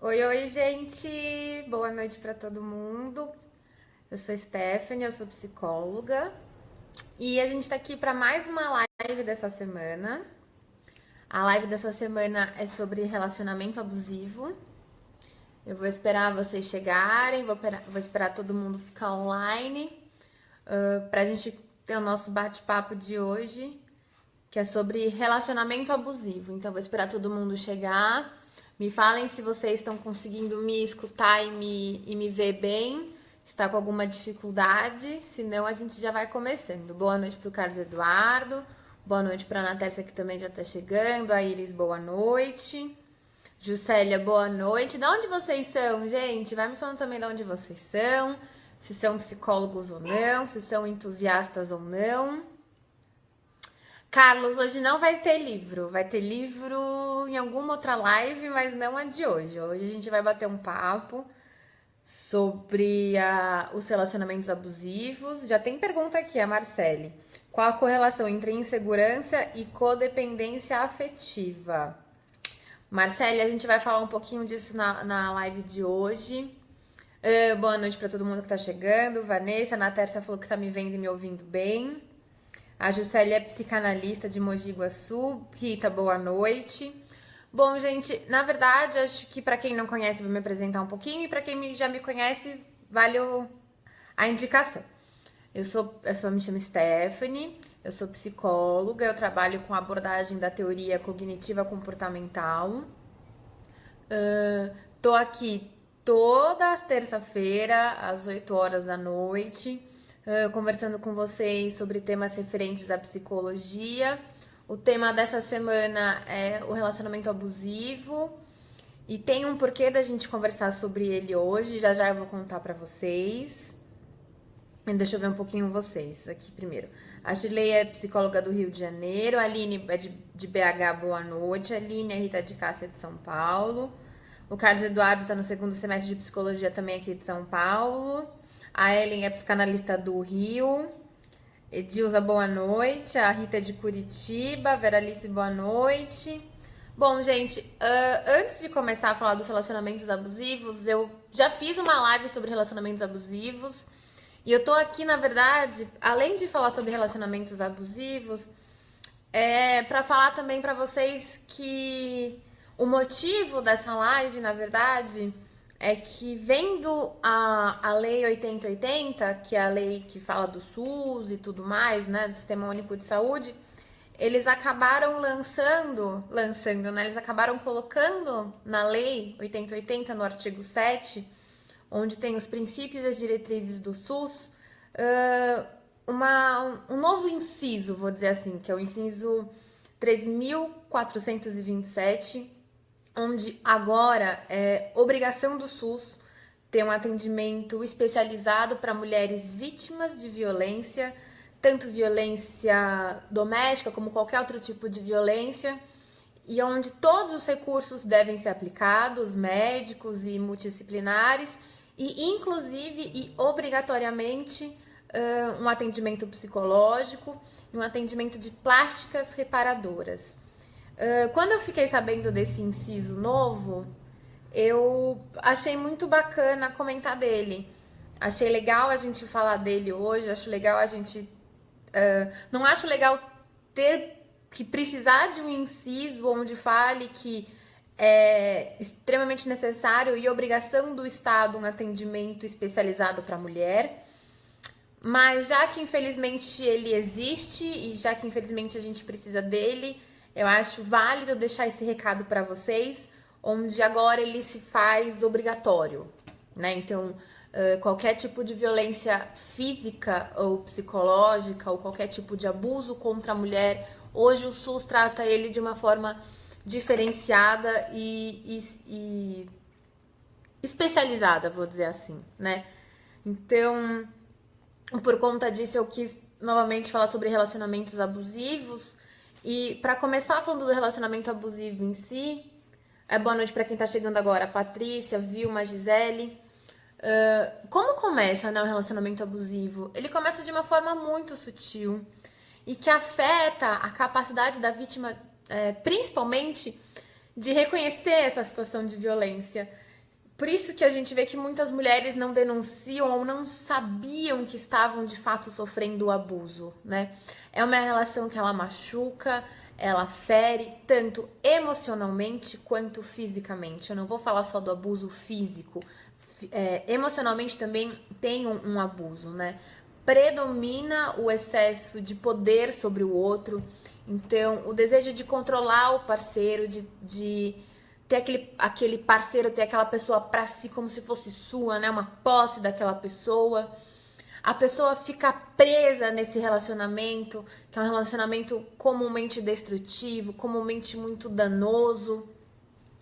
Oi, oi, gente! Boa noite para todo mundo. Eu sou Stephanie, eu sou psicóloga e a gente tá aqui para mais uma live dessa semana. A live dessa semana é sobre relacionamento abusivo. Eu vou esperar vocês chegarem, vou esperar todo mundo ficar online pra gente ter o nosso bate-papo de hoje, que é sobre relacionamento abusivo. Então, vou esperar todo mundo chegar. Me falem se vocês estão conseguindo me escutar e me ver bem. Está com alguma dificuldade? Senão, a gente já vai começando. Boa noite para o Carlos Eduardo. Boa noite para a Ana Tércia, que também já está chegando. A Iris, boa noite. Juscelia, boa noite. De onde vocês são, gente? Vai me falando também de onde vocês são. Se são psicólogos ou não, se são entusiastas ou não. Carlos, hoje não vai ter livro. Vai ter livro em alguma outra live, mas não a de hoje. Hoje a gente vai bater um papo sobre os relacionamentos abusivos. Já tem pergunta aqui, a Marcele. Qual a correlação entre insegurança e codependência afetiva? Marcele, a gente vai falar um pouquinho disso na live de hoje. Boa noite para todo mundo que tá chegando. Vanessa, a Ana Tércia falou que tá me vendo e me ouvindo bem. A Juscelia é psicanalista de Mogi Guaçu. Rita, boa noite. Bom, gente, na verdade, acho que para quem não conhece, vou me apresentar um pouquinho. E para quem já me conhece, vale a indicação. Eu me chamo Stephanie, eu sou psicóloga, eu trabalho com abordagem da teoria cognitiva comportamental. Tô aqui toda terça-feira, às 8 horas da noite, conversando com vocês sobre temas referentes à psicologia. O tema dessa semana é o relacionamento abusivo e tem um porquê da gente conversar sobre ele hoje. Já já eu vou contar pra vocês. Deixa eu ver um pouquinho vocês aqui primeiro. A Shirley é psicóloga do Rio de Janeiro, a Aline é de BH, boa noite. A Aline, a Rita de Cássia de São Paulo. O Carlos Eduardo está no segundo semestre de psicologia também aqui de São Paulo. A Ellen é psicanalista do Rio. Edilza, boa noite. A Rita é de Curitiba. Veralice, boa noite. Bom, gente, antes de começar a falar dos relacionamentos abusivos, eu já fiz uma live sobre relacionamentos abusivos. E eu tô aqui, na verdade, além de falar sobre relacionamentos abusivos, para falar também para vocês que o motivo dessa live, na verdade, é que vendo a Lei 8080, que é a lei que fala do SUS e tudo mais, né, do Sistema Único de Saúde, eles acabaram lançando, né, eles acabaram colocando na Lei 8080, no artigo 7, onde tem os princípios e as diretrizes do SUS, um novo inciso, vou dizer assim, que é o inciso 13.427, onde agora é obrigação do SUS ter um atendimento especializado para mulheres vítimas de violência, tanto violência doméstica como qualquer outro tipo de violência, e onde todos os recursos devem ser aplicados, médicos e multidisciplinares, e inclusive e obrigatoriamente um atendimento psicológico e um atendimento de plásticas reparadoras. Quando eu fiquei sabendo desse inciso novo, eu achei muito bacana comentar dele. Achei legal a gente falar dele hoje, acho legal a gente... não acho legal ter que precisar de um inciso onde fale que é extremamente necessário e obrigação do Estado um atendimento especializado para a mulher, mas já que infelizmente ele existe e já que infelizmente a gente precisa dele, eu acho válido deixar esse recado para vocês, onde agora ele se faz obrigatório, né? Então, qualquer tipo de violência física ou psicológica ou qualquer tipo de abuso contra a mulher, hoje o SUS trata ele de uma forma diferenciada e especializada, vou dizer assim, né? Então, por conta disso, eu quis novamente falar sobre relacionamentos abusivos. E para começar falando do relacionamento abusivo em si, boa noite para quem tá chegando agora, a Patrícia, Vilma, Gisele. Como começa, né, o relacionamento abusivo? Ele começa de uma forma muito sutil e que afeta a capacidade da vítima, principalmente, de reconhecer essa situação de violência. Por isso que a gente vê que muitas mulheres não denunciam ou não sabiam que estavam de fato sofrendo o abuso, né? É uma relação que ela machuca, ela fere tanto emocionalmente quanto fisicamente. Eu não vou falar só do abuso físico, emocionalmente também tem um abuso, né? Predomina o excesso de poder sobre o outro, então o desejo de controlar o parceiro, de ter aquele parceiro, ter aquela pessoa pra si como se fosse sua, né? Uma posse daquela pessoa. A pessoa fica presa nesse relacionamento, que é um relacionamento comumente destrutivo, comumente muito danoso.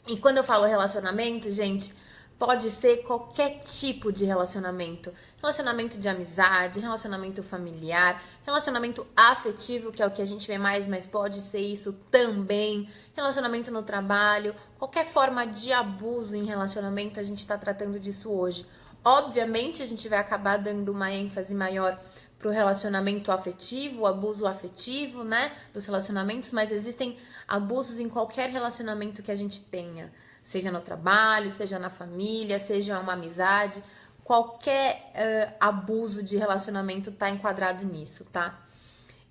E quando eu falo relacionamento, gente, pode ser qualquer tipo de relacionamento. Relacionamento de amizade, relacionamento familiar, relacionamento afetivo, que é o que a gente vê mais, mas pode ser isso também. Relacionamento no trabalho, qualquer forma de abuso em relacionamento, a gente está tratando disso hoje. Obviamente, a gente vai acabar dando uma ênfase maior pro relacionamento afetivo, o abuso afetivo, né, dos relacionamentos, mas existem abusos em qualquer relacionamento que a gente tenha, seja no trabalho, seja na família, seja uma amizade, qualquer abuso de relacionamento tá enquadrado nisso, tá?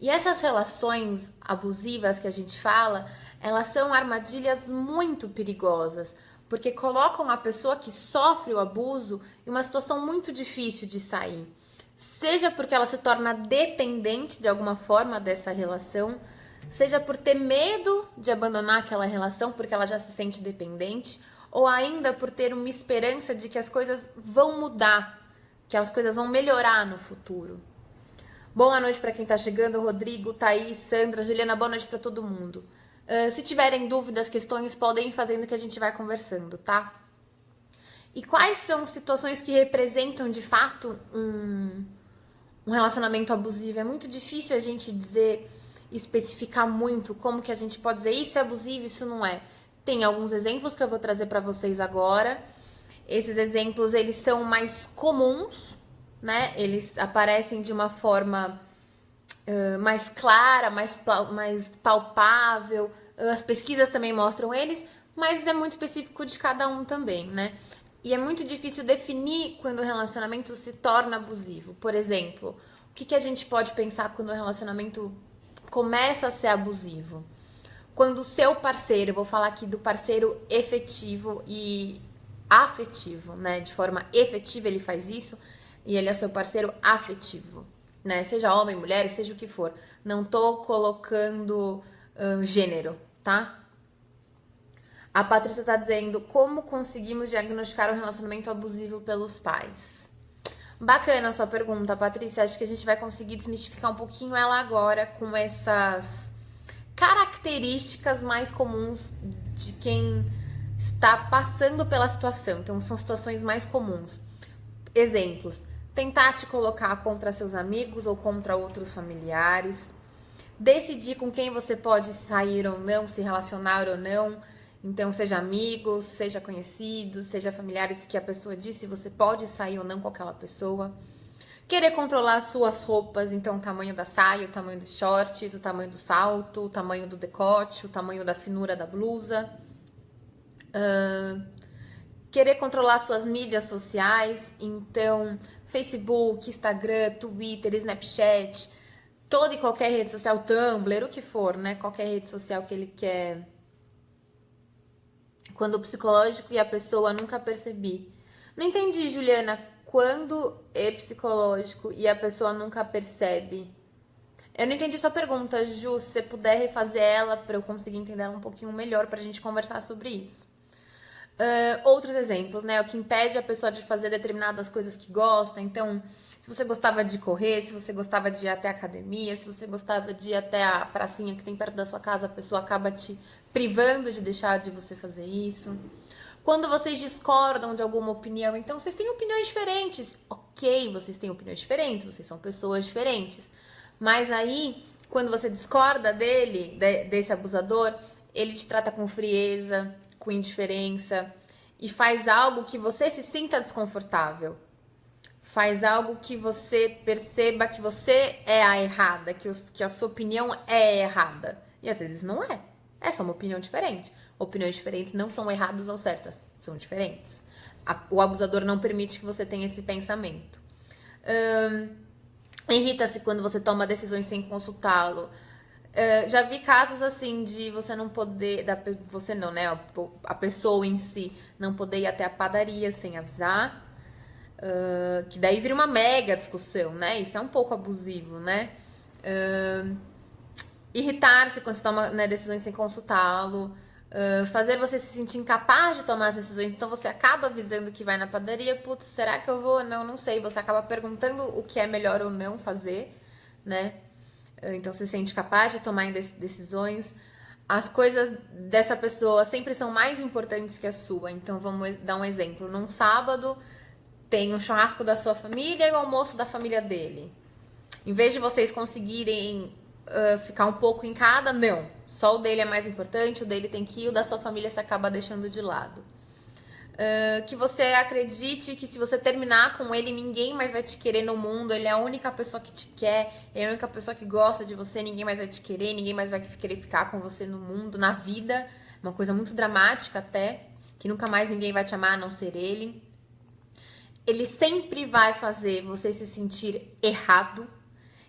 E essas relações abusivas que a gente fala, elas são armadilhas muito perigosas, porque colocam a pessoa que sofre o abuso em uma situação muito difícil de sair. Seja porque ela se torna dependente de alguma forma dessa relação, seja por ter medo de abandonar aquela relação porque ela já se sente dependente, ou ainda por ter uma esperança de que as coisas vão mudar, que as coisas vão melhorar no futuro. Boa noite para quem está chegando, Rodrigo, Thaís, Sandra, Juliana, boa noite para todo mundo. Se tiverem dúvidas, questões, podem ir fazendo que a gente vai conversando, tá? E quais são situações que representam, de fato, um relacionamento abusivo? É muito difícil a gente dizer, especificar muito como que a gente pode dizer isso é abusivo, isso não é. Tem alguns exemplos que eu vou trazer para vocês agora. Esses exemplos, eles são mais comuns, né? Eles aparecem de uma forma mais clara, mais palpável. As pesquisas também mostram eles, mas é muito específico de cada um também, né? E é muito difícil definir quando o relacionamento se torna abusivo. Por exemplo, o que a gente pode pensar quando o relacionamento começa a ser abusivo? Quando o seu parceiro, eu vou falar aqui do parceiro efetivo e afetivo, né? De forma efetiva ele faz isso e ele é seu parceiro afetivo, né? Seja homem, mulher, seja o que for. Não tô colocando gênero, tá? A Patrícia tá dizendo como conseguimos diagnosticar um relacionamento abusivo pelos pais. Bacana a sua pergunta, Patrícia. Acho que a gente vai conseguir desmistificar um pouquinho ela agora com essas características mais comuns de quem está passando pela situação. Então, são situações mais comuns. Exemplos: tentar te colocar contra seus amigos ou contra outros familiares, decidir com quem você pode sair ou não, se relacionar ou não. Então, seja amigos, seja conhecidos, seja familiares que a pessoa disse se você pode sair ou não com aquela pessoa. Querer controlar suas roupas, então o tamanho da saia, o tamanho dos shorts, o tamanho do salto, o tamanho do decote, o tamanho da finura da blusa. Querer controlar suas mídias sociais, então Facebook, Instagram, Twitter, Snapchat, toda e qualquer rede social, Tumblr, o que for, né? Qualquer rede social que ele quer. Quando o psicológico e a pessoa nunca percebi. Não entendi, Juliana. Quando é psicológico e a pessoa nunca percebe? Eu não entendi sua pergunta, Ju. Se você puder refazer ela para eu conseguir entender ela um pouquinho melhor pra gente conversar sobre isso. Outros exemplos, né? O que impede a pessoa de fazer determinadas coisas que gosta. Então, se você gostava de correr, se você gostava de ir até a academia, se você gostava de ir até a pracinha que tem perto da sua casa, a pessoa acaba te privando de deixar de você fazer isso. Quando vocês discordam de alguma opinião, então vocês têm opiniões diferentes. Ok, vocês têm opiniões diferentes, vocês são pessoas diferentes. Mas aí, quando você discorda desse abusador, ele te trata com frieza, com indiferença e faz algo que você se sinta desconfortável. Faz algo que você perceba que você é a errada, que a sua opinião é errada. E às vezes não é. É só uma opinião diferente. Opiniões diferentes não são erradas ou certas, são diferentes. O abusador não permite que você tenha esse pensamento. Irrita-se quando você toma decisões sem consultá-lo. Já vi casos assim de você não poder, você não, né? A pessoa em si não poder ir até a padaria sem avisar. Que daí vira uma mega discussão, né? Isso é um pouco abusivo, né? Irritar-se quando você toma, né, decisões sem consultá-lo. Fazer você se sentir incapaz de tomar as decisões. Então você acaba avisando que vai na padaria. Putz, será que eu vou? Não sei. Você acaba perguntando o que é melhor ou não fazer, né? Então você se sente capaz de tomar decisões. As coisas dessa pessoa sempre são mais importantes que a sua. Então vamos dar um exemplo. Num sábado tem um churrasco da sua família e o almoço da família dele. Em vez de vocês conseguirem ficar um pouco em cada, não. Só o dele é mais importante, o dele tem que ir, o da sua família você acaba deixando de lado. Que você acredite que se você terminar com ele, ninguém mais vai te querer no mundo, ele é a única pessoa que te quer, ele é a única pessoa que gosta de você, ninguém mais vai te querer, ninguém mais vai querer ficar com você no mundo, na vida. Uma coisa muito dramática até, que nunca mais ninguém vai te amar a não ser ele. Ele sempre vai fazer você se sentir errado.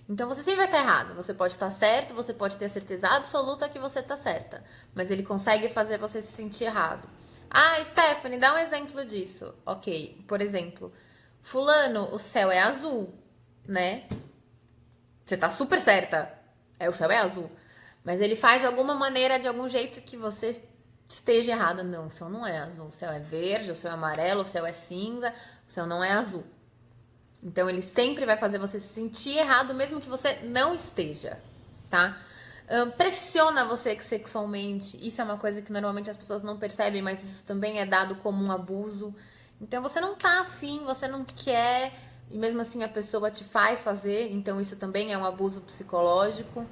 Então você sempre vai estar errado. Você pode estar certo, você pode ter a certeza absoluta que você está certa. Mas ele consegue fazer você se sentir errado. Ah, Stephanie, dá um exemplo disso. Ok, por exemplo, fulano, o céu é azul, né? Você tá super certa. O céu é azul. Mas ele faz de alguma maneira, de algum jeito que você esteja errada. Não, o céu não é azul. O céu é verde, o céu é amarelo, o céu é cinza. O céu não é azul. Então, ele sempre vai fazer você se sentir errado, mesmo que você não esteja, tá? Pressiona você sexualmente. Isso é uma coisa que normalmente as pessoas não percebem, mas isso também é dado como um abuso. Então, você não tá afim, você não quer, e mesmo assim a pessoa te faz fazer. Então, isso também é um abuso psicológico.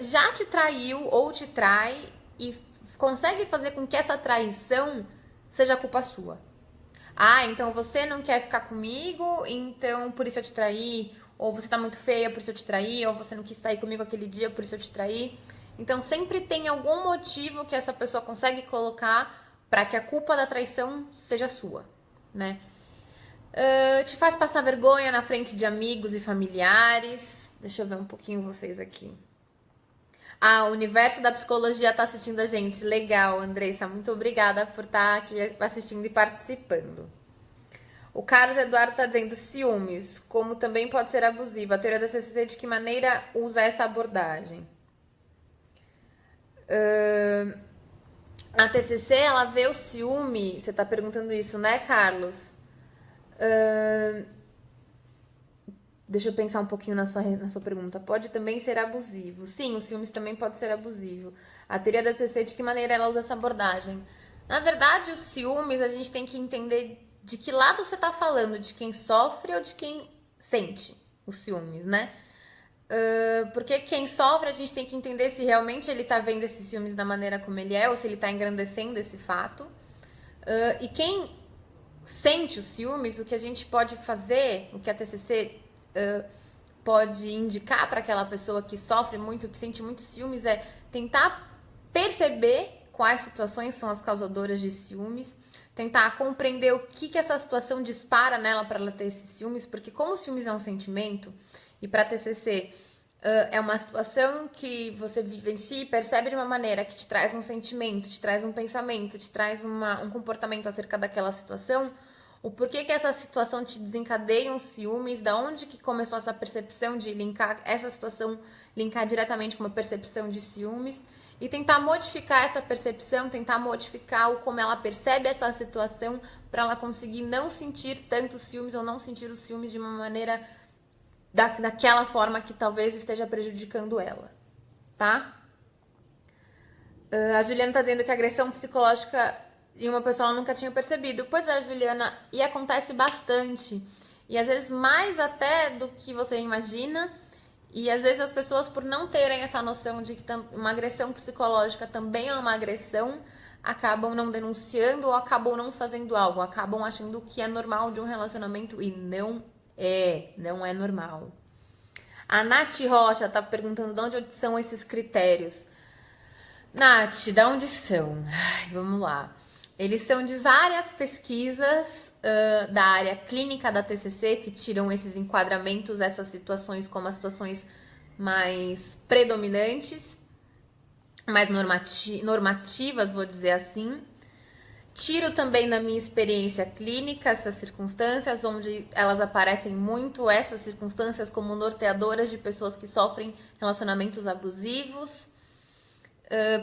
Já te traiu ou te trai e consegue fazer com que essa traição seja culpa sua. Ah, então você não quer ficar comigo, então por isso eu te traí. Ou você tá muito feia, por isso eu te traí. Ou você não quis sair comigo aquele dia, por isso eu te traí. Então sempre tem algum motivo que essa pessoa consegue colocar para que a culpa da traição seja sua, né? Te faz passar vergonha na frente de amigos e familiares. Deixa eu ver um pouquinho vocês aqui. O universo da psicologia tá assistindo a gente. Legal, Andressa. Muito obrigada por estar aqui assistindo e participando. O Carlos Eduardo tá dizendo ciúmes, como também pode ser abusivo. A teoria da TCC, de que maneira usa essa abordagem? A TCC, ela vê o ciúme... Você tá perguntando isso, né, Carlos? Deixa eu pensar um pouquinho na sua pergunta. Pode também ser abusivo. Sim, o ciúmes também pode ser abusivo. A teoria da TCC, de que maneira ela usa essa abordagem? Na verdade, os ciúmes, a gente tem que entender de que lado você tá falando, de quem sofre ou de quem sente os ciúmes, né? Porque quem sofre, a gente tem que entender se realmente ele tá vendo esses ciúmes da maneira como ele é, ou se ele tá engrandecendo esse fato. E quem sente os ciúmes, o que a gente pode fazer, o que a TCC pode indicar para aquela pessoa que sofre muito, que sente muitos ciúmes, é tentar perceber quais situações são as causadoras de ciúmes, tentar compreender o que essa situação dispara nela para ela ter esses ciúmes, porque como o ciúmes é um sentimento, e para TCC é uma situação que você vivencia e percebe de uma maneira que te traz um sentimento, te traz um pensamento, te traz um comportamento acerca daquela situação, o porquê que essa situação te desencadeia um ciúmes, da onde que começou essa percepção de linkar essa situação, linkar diretamente com uma percepção de ciúmes, e tentar modificar essa percepção, tentar modificar como ela percebe essa situação para ela conseguir não sentir tanto ciúmes ou não sentir os ciúmes de uma maneira daquela forma que talvez esteja prejudicando ela, tá? A Juliana tá dizendo que a agressão psicológica em uma pessoa ela nunca tinha percebido. Pois é, Juliana, e acontece bastante. E às vezes mais até do que você imagina. E às vezes as pessoas, por não terem essa noção de que uma agressão psicológica também é uma agressão, acabam não denunciando ou acabam não fazendo algo. Acabam achando que é normal de um relacionamento e não é normal. A Nath Rocha tá perguntando de onde são esses critérios. Nath, de onde são? Vamos lá. Eles são de várias pesquisas da área clínica da TCC que tiram esses enquadramentos, essas situações como as situações mais predominantes, mais normativas, vou dizer assim. Tiro também da minha experiência clínica essas circunstâncias, onde elas aparecem muito, essas circunstâncias, como norteadoras de pessoas que sofrem relacionamentos abusivos.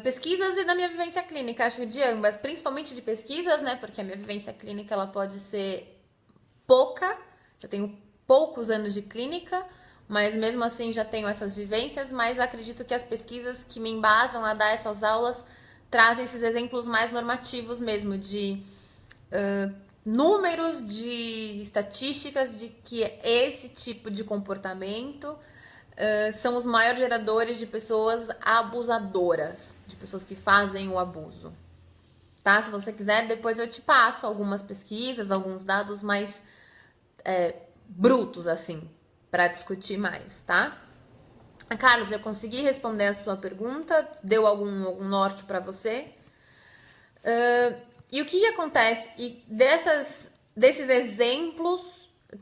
Pesquisas e da minha vivência clínica, acho que de ambas, principalmente de pesquisas, né? Porque a minha vivência clínica ela pode ser pouca, eu tenho poucos anos de clínica, mas mesmo assim já tenho essas vivências, mas acredito que as pesquisas que me embasam a dar essas aulas trazem esses exemplos mais normativos mesmo, de números, de estatísticas de que esse tipo de comportamento são os maiores geradores de pessoas abusadoras, de pessoas que fazem o abuso. Tá? Se você quiser, depois eu te passo algumas pesquisas, alguns dados mais brutos, assim, para discutir mais, tá? Carlos, eu consegui responder a sua pergunta? Deu algum norte para você? E o que acontece? E desses exemplos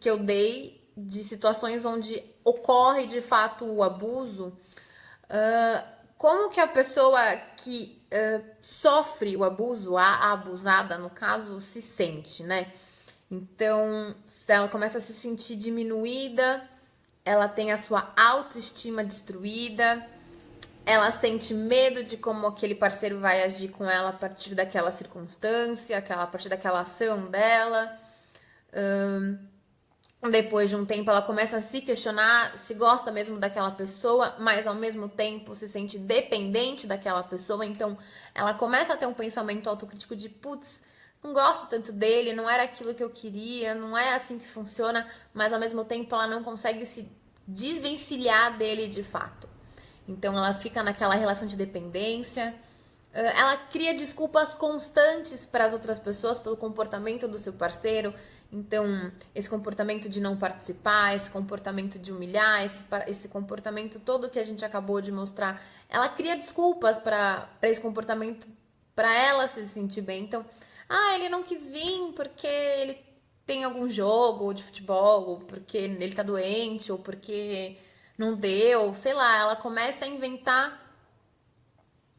que eu dei de situações onde ocorre de fato o abuso, como que a pessoa que sofre o abuso, a abusada no caso, se sente, né? Então, se ela começa a se sentir diminuída, ela tem a sua autoestima destruída, ela sente medo de como aquele parceiro vai agir com ela a partir daquela circunstância, a partir daquela ação dela. Depois de um tempo, ela começa a se questionar se gosta mesmo daquela pessoa, mas ao mesmo tempo se sente dependente daquela pessoa. Então, ela começa a ter um pensamento autocrítico de putz, não gosto tanto dele, não era aquilo que eu queria, não é assim que funciona, mas ao mesmo tempo ela não consegue se desvencilhar dele de fato. Então ela fica naquela relação de dependência, ela cria desculpas constantes para as outras pessoas pelo comportamento do seu parceiro. Então, esse comportamento de não participar, esse comportamento de humilhar, esse comportamento todo que a gente acabou de mostrar, ela cria desculpas para esse comportamento, para ela se sentir bem. Então, ele não quis vir porque ele tem algum jogo de futebol, ou porque ele tá doente, ou porque não deu, sei lá. Ela começa a inventar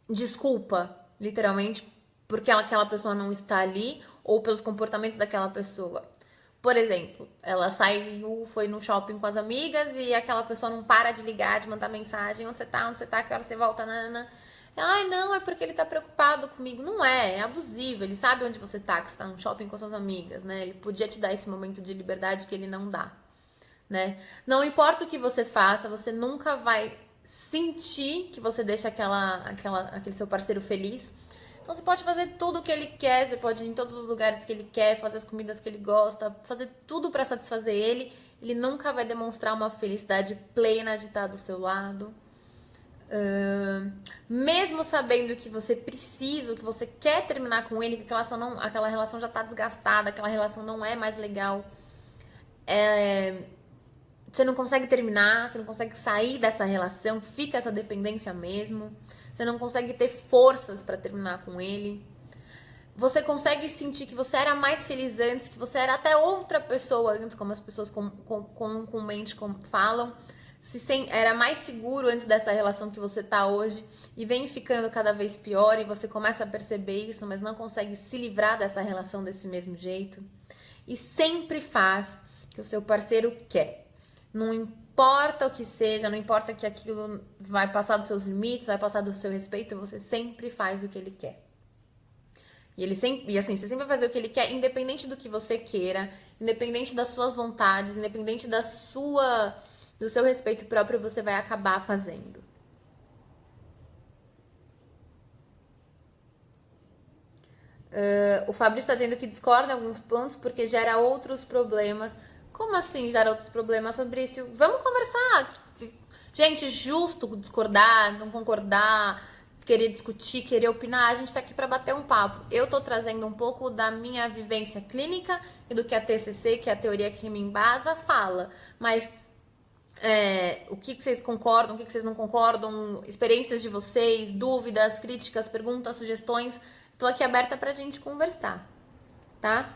desculpa, literalmente, porque aquela pessoa não está ali, ou pelos comportamentos daquela pessoa. Por exemplo, ela foi no shopping com as amigas e aquela pessoa não para de ligar, de mandar mensagem, onde você tá, que hora você volta, nanana. Não, é porque ele tá preocupado comigo. Não é abusivo, ele sabe onde você tá, que você tá no shopping com suas amigas, né? Ele podia te dar esse momento de liberdade que ele não dá, né? Não importa o que você faça, você nunca vai sentir que você deixa aquele seu parceiro feliz. Então você pode fazer tudo o que ele quer, você pode ir em todos os lugares que ele quer, fazer as comidas que ele gosta, fazer tudo pra satisfazer ele. Ele nunca vai demonstrar uma felicidade plena de estar do seu lado. Mesmo sabendo que você precisa, que você quer terminar com ele, que aquela relação já tá desgastada, aquela relação não é mais legal, você não consegue terminar, você não consegue sair dessa relação, fica essa dependência mesmo, você não consegue ter forças pra terminar com ele, você consegue sentir que você era mais feliz antes, que você era até outra pessoa antes, como as pessoas comumente falam, era mais seguro antes dessa relação que você tá hoje e vem ficando cada vez pior e você começa a perceber isso, mas não consegue se livrar dessa relação desse mesmo jeito. E sempre faz o que o seu parceiro quer. Não importa o que seja, não importa que aquilo vai passar dos seus limites, vai passar do seu respeito, você sempre faz o que ele quer. E assim, você sempre vai fazer o que ele quer, independente do que você queira, independente das suas vontades, independente do seu respeito próprio, você vai acabar fazendo. O Fabrício está dizendo que discorda em alguns pontos porque gera outros problemas. Como assim gera outros problemas, Fabrício? Vamos conversar. Gente, justo discordar, não concordar, querer discutir, querer opinar. A gente tá aqui para bater um papo. Eu tô trazendo um pouco da minha vivência clínica e do que a TCC, que é a teoria que me embasa, fala. Mas o que vocês concordam, o que vocês não concordam, experiências de vocês, dúvidas, críticas, perguntas, sugestões. tô aqui aberta pra gente conversar, tá?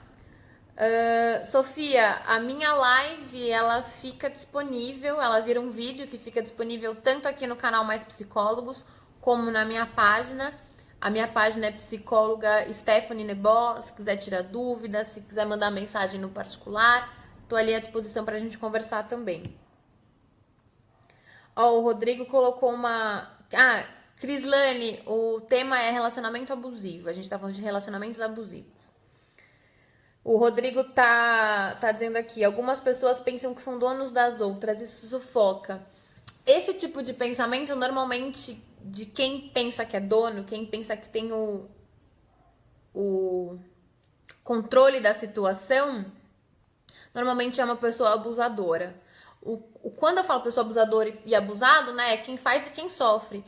Sofia, a minha live, ela fica disponível, ela vira um vídeo que fica disponível tanto aqui no canal Mais Psicólogos, como na minha página. A minha página é psicóloga Stephanie Nebó, se quiser tirar dúvidas, se quiser mandar mensagem no particular, tô ali à disposição pra gente conversar também. Ó, o Rodrigo colocou uma... Crislane, o tema é relacionamento abusivo, a gente tá falando de relacionamentos abusivos. O Rodrigo tá dizendo aqui, algumas pessoas pensam que são donos das outras, isso sufoca. Esse tipo de pensamento, normalmente, de quem pensa que é dono, quem pensa que tem o controle da situação, normalmente é uma pessoa abusadora. Quando eu falo pessoa abusadora e abusado, né, é quem faz e quem sofre.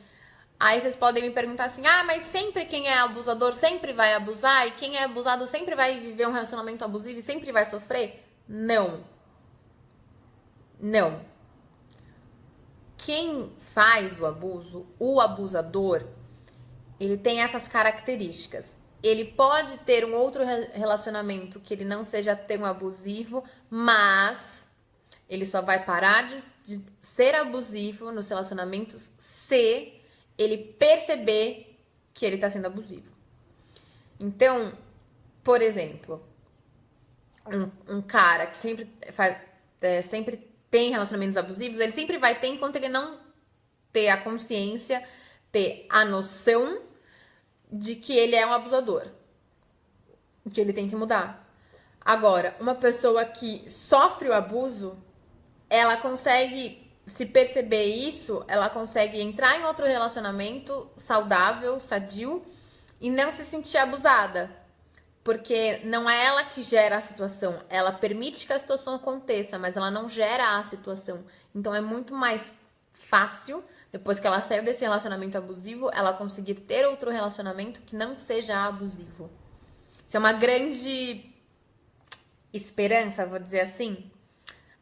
Aí vocês podem me perguntar assim, mas sempre quem é abusador sempre vai abusar e quem é abusado sempre vai viver um relacionamento abusivo e sempre vai sofrer? Não. Não. Quem faz o abuso, o abusador, ele tem essas características. Ele pode ter um outro relacionamento que ele não seja tão abusivo, mas ele só vai parar de ser abusivo nos relacionamentos se ele perceber que ele tá sendo abusivo. Então, por exemplo, um cara que sempre tem relacionamentos abusivos, ele sempre vai ter enquanto ele não ter a consciência, ter a noção de que ele é um abusador, que ele tem que mudar. Agora, uma pessoa que sofre o abuso, ela consegue se perceber isso, ela consegue entrar em outro relacionamento saudável, sadio, e não se sentir abusada. Porque não é ela que gera a situação, ela permite que a situação aconteça, mas ela não gera a situação. Então é muito mais fácil, depois que ela saiu desse relacionamento abusivo, ela conseguir ter outro relacionamento que não seja abusivo. Isso é uma grande esperança, vou dizer assim.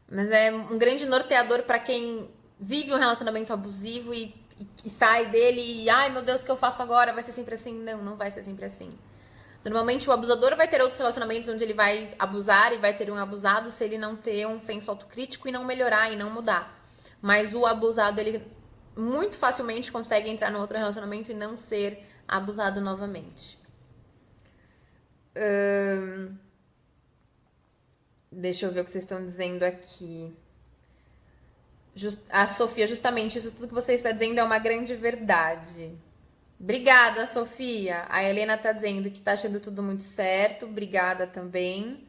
Mas é um grande norteador para quem vive um relacionamento abusivo e sai dele e, ai meu Deus, o que eu faço agora? Vai ser sempre assim? Não, não vai ser sempre assim. Normalmente o abusador vai ter outros relacionamentos onde ele vai abusar e vai ter um abusado se ele não ter um senso autocrítico e não melhorar e não mudar. Mas o abusado, ele muito facilmente consegue entrar no outro relacionamento e não ser abusado novamente. Deixa eu ver o que vocês estão dizendo aqui. A Sofia, justamente, isso tudo que você está dizendo é uma grande verdade. Obrigada, Sofia. A Helena tá dizendo que tá achando tudo muito certo. Obrigada também.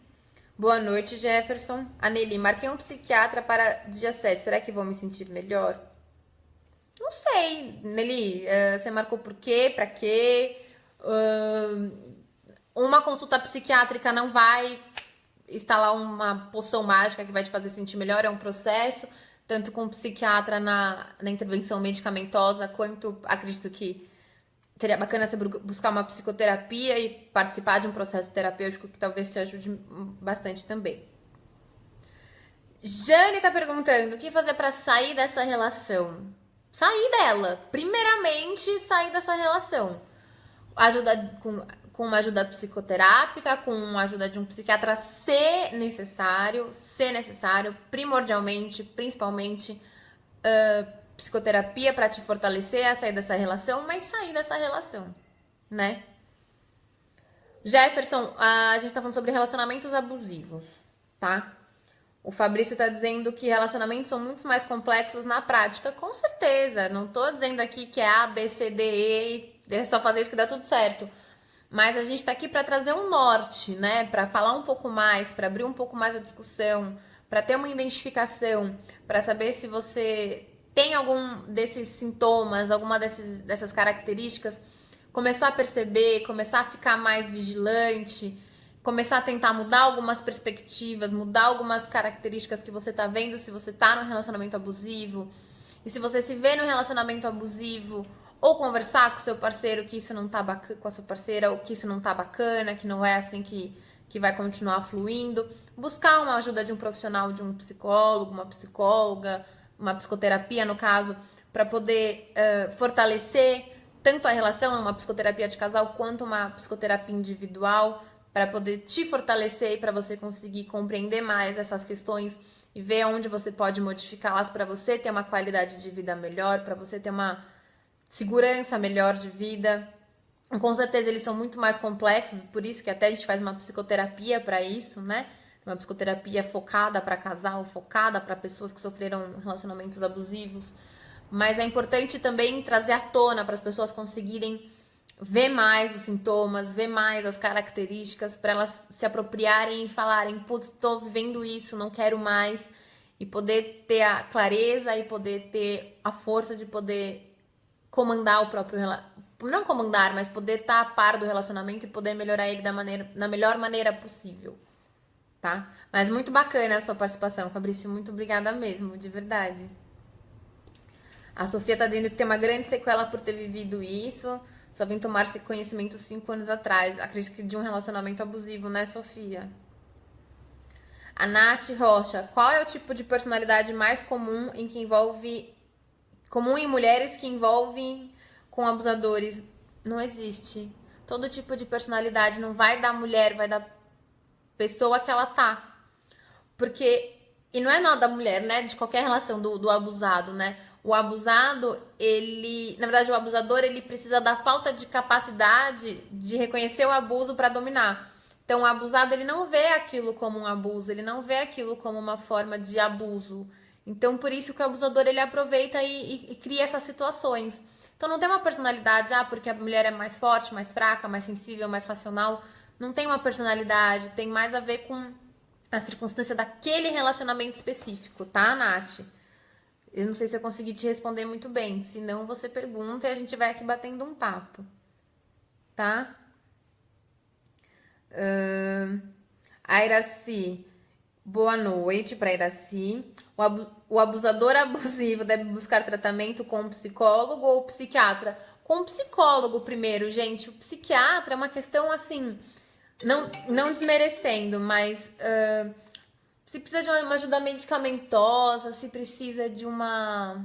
Boa noite, Jefferson. A Nelly, marquei um psiquiatra para dia 7. Será que vou me sentir melhor? Não sei, Nelly. Você marcou por quê? Pra quê? Uma consulta psiquiátrica não vai instalar uma poção mágica que vai te fazer sentir melhor. É um processo, tanto com o psiquiatra na intervenção medicamentosa, quanto acredito que seria bacana você buscar uma psicoterapia e participar de um processo terapêutico que talvez te ajude bastante também. Jane tá perguntando o que fazer para sair dessa relação. Sair dela. Primeiramente, sair dessa relação. Ajuda com uma ajuda psicoterápica, com uma ajuda de um psiquiatra, se necessário, primordialmente, principalmente, psicoterapia para te fortalecer a sair dessa relação, mas sair dessa relação, né? Jefferson, a gente tá falando sobre relacionamentos abusivos, tá? O Fabrício tá dizendo que relacionamentos são muito mais complexos na prática. Com certeza, não tô dizendo aqui que é A, B, C, D, E, é só fazer isso que dá tudo certo. Mas a gente tá aqui para trazer um norte, né? Para falar um pouco mais, para abrir um pouco mais a discussão, para ter uma identificação, para saber se você tem algum desses sintomas, alguma dessas características, começar a perceber, começar a ficar mais vigilante, começar a tentar mudar algumas perspectivas, mudar algumas características que você tá vendo se você tá num relacionamento abusivo. E se você se vê num relacionamento abusivo, ou conversar com o seu parceiro que isso não tá bacana, com a sua parceira, ou que isso não tá bacana, que não é assim que vai continuar fluindo. Buscar uma ajuda de um profissional, de um psicólogo, uma psicóloga, uma psicoterapia, no caso, para poder fortalecer tanto a relação, uma psicoterapia de casal, quanto uma psicoterapia individual, para poder te fortalecer e para você conseguir compreender mais essas questões e ver onde você pode modificá-las para você ter uma qualidade de vida melhor, para você ter uma segurança melhor de vida. Com certeza eles são muito mais complexos, por isso que até a gente faz uma psicoterapia para isso, né? Uma psicoterapia focada para casal, focada para pessoas que sofreram relacionamentos abusivos. Mas é importante também trazer à tona para as pessoas conseguirem ver mais os sintomas, ver mais as características, para elas se apropriarem e falarem, putz, estou vivendo isso, não quero mais, e poder ter a clareza e poder ter a força de poder comandar o próprio relacionamento, não comandar, mas poder estar a par do relacionamento e poder melhorar ele da melhor maneira possível, tá? Mas muito bacana a sua participação, Fabrício, muito obrigada mesmo, de verdade. A Sofia tá dizendo que tem uma grande sequela por ter vivido isso. Só vim tomar esse conhecimento 5 anos atrás. Acredito que de um relacionamento abusivo, né, Sofia? A Nath Rocha. Qual é o tipo de personalidade mais comum comum em mulheres que envolvem com abusadores? Não existe. Todo tipo de personalidade não vai da mulher, vai da pessoa que ela tá. Porque... E não é nada da mulher, né? De qualquer relação do abusado, né? O abusado, na verdade, o abusador, ele precisa da falta de capacidade de reconhecer o abuso para dominar. Então, o abusado, ele não vê aquilo como um abuso, ele não vê aquilo como uma forma de abuso. Então, por isso que o abusador, ele aproveita e cria essas situações. Então, não tem uma personalidade, porque a mulher é mais forte, mais fraca, mais sensível, mais racional. Não tem uma personalidade, tem mais a ver com a circunstância daquele relacionamento específico, tá, Nath? Eu não sei se eu consegui te responder muito bem. Se não, você pergunta e a gente vai aqui batendo um papo. Tá? A Iraci. Boa noite para Iraci. O abusador abusivo deve buscar tratamento com um psicólogo ou psiquiatra? Com um psicólogo primeiro, gente. O psiquiatra é uma questão assim... Não desmerecendo, mas... se precisa de uma ajuda medicamentosa, se precisa de uma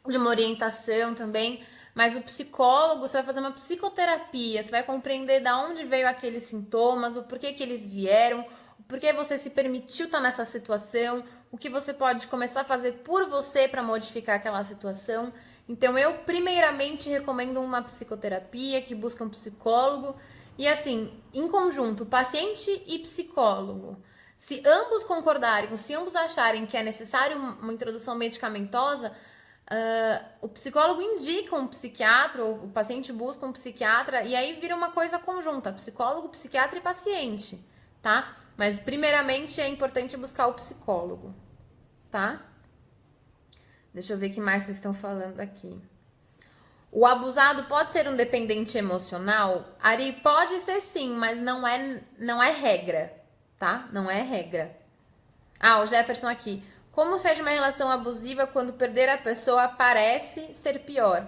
orientação também, mas o psicólogo, você vai fazer uma psicoterapia, você vai compreender de onde veio aqueles sintomas, o porquê que eles vieram, o porquê você se permitiu estar nessa situação, o que você pode começar a fazer por você para modificar aquela situação. Então, eu primeiramente recomendo uma psicoterapia que busca um psicólogo e assim, em conjunto, paciente e psicólogo. Se ambos concordarem, se ambos acharem que é necessário uma introdução medicamentosa, o psicólogo indica um psiquiatra, ou o paciente busca um psiquiatra, e aí vira uma coisa conjunta, psicólogo, psiquiatra e paciente, tá? Mas primeiramente é importante buscar o psicólogo, tá? Deixa eu ver o que mais vocês estão falando aqui. O abusado pode ser um dependente emocional? Ari, pode ser sim, mas não é regra. Tá? Não é regra. O Jefferson aqui. Como seja uma relação abusiva quando perder a pessoa parece ser pior?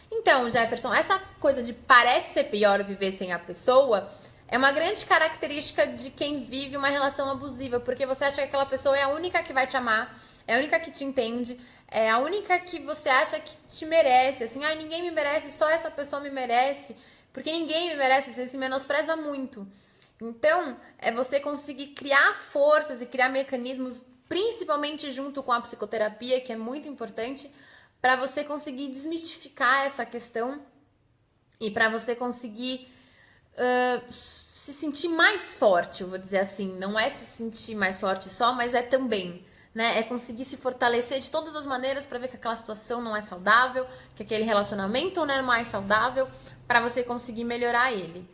Então, Jefferson, essa coisa de parece ser pior viver sem a pessoa é uma grande característica de quem vive uma relação abusiva, porque você acha que aquela pessoa é a única que vai te amar, é a única que te entende, é a única que você acha que te merece, assim, ninguém me merece, só essa pessoa me merece, porque ninguém me merece, você se menospreza muito. Então, é você conseguir criar forças e criar mecanismos, principalmente junto com a psicoterapia, que é muito importante, para você conseguir desmistificar essa questão e para você conseguir se sentir mais forte, eu vou dizer assim. Não é se sentir mais forte só, mas é também, né? É conseguir se fortalecer de todas as maneiras para ver que aquela situação não é saudável, que aquele relacionamento não é mais saudável, para você conseguir melhorar ele.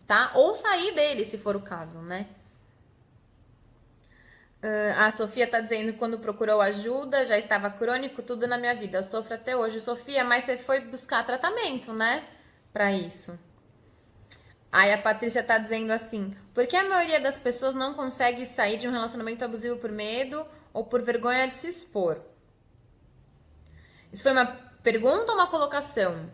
Tá? Ou sair dele, se for o caso, né? A Sofia tá dizendo que quando procurou ajuda, já estava crônico, tudo na minha vida. Eu sofro até hoje. Sofia, mas você foi buscar tratamento, né? Pra isso. Aí a Patrícia tá dizendo assim, por que a maioria das pessoas não consegue sair de um relacionamento abusivo por medo ou por vergonha de se expor? Isso foi uma pergunta ou uma colocação?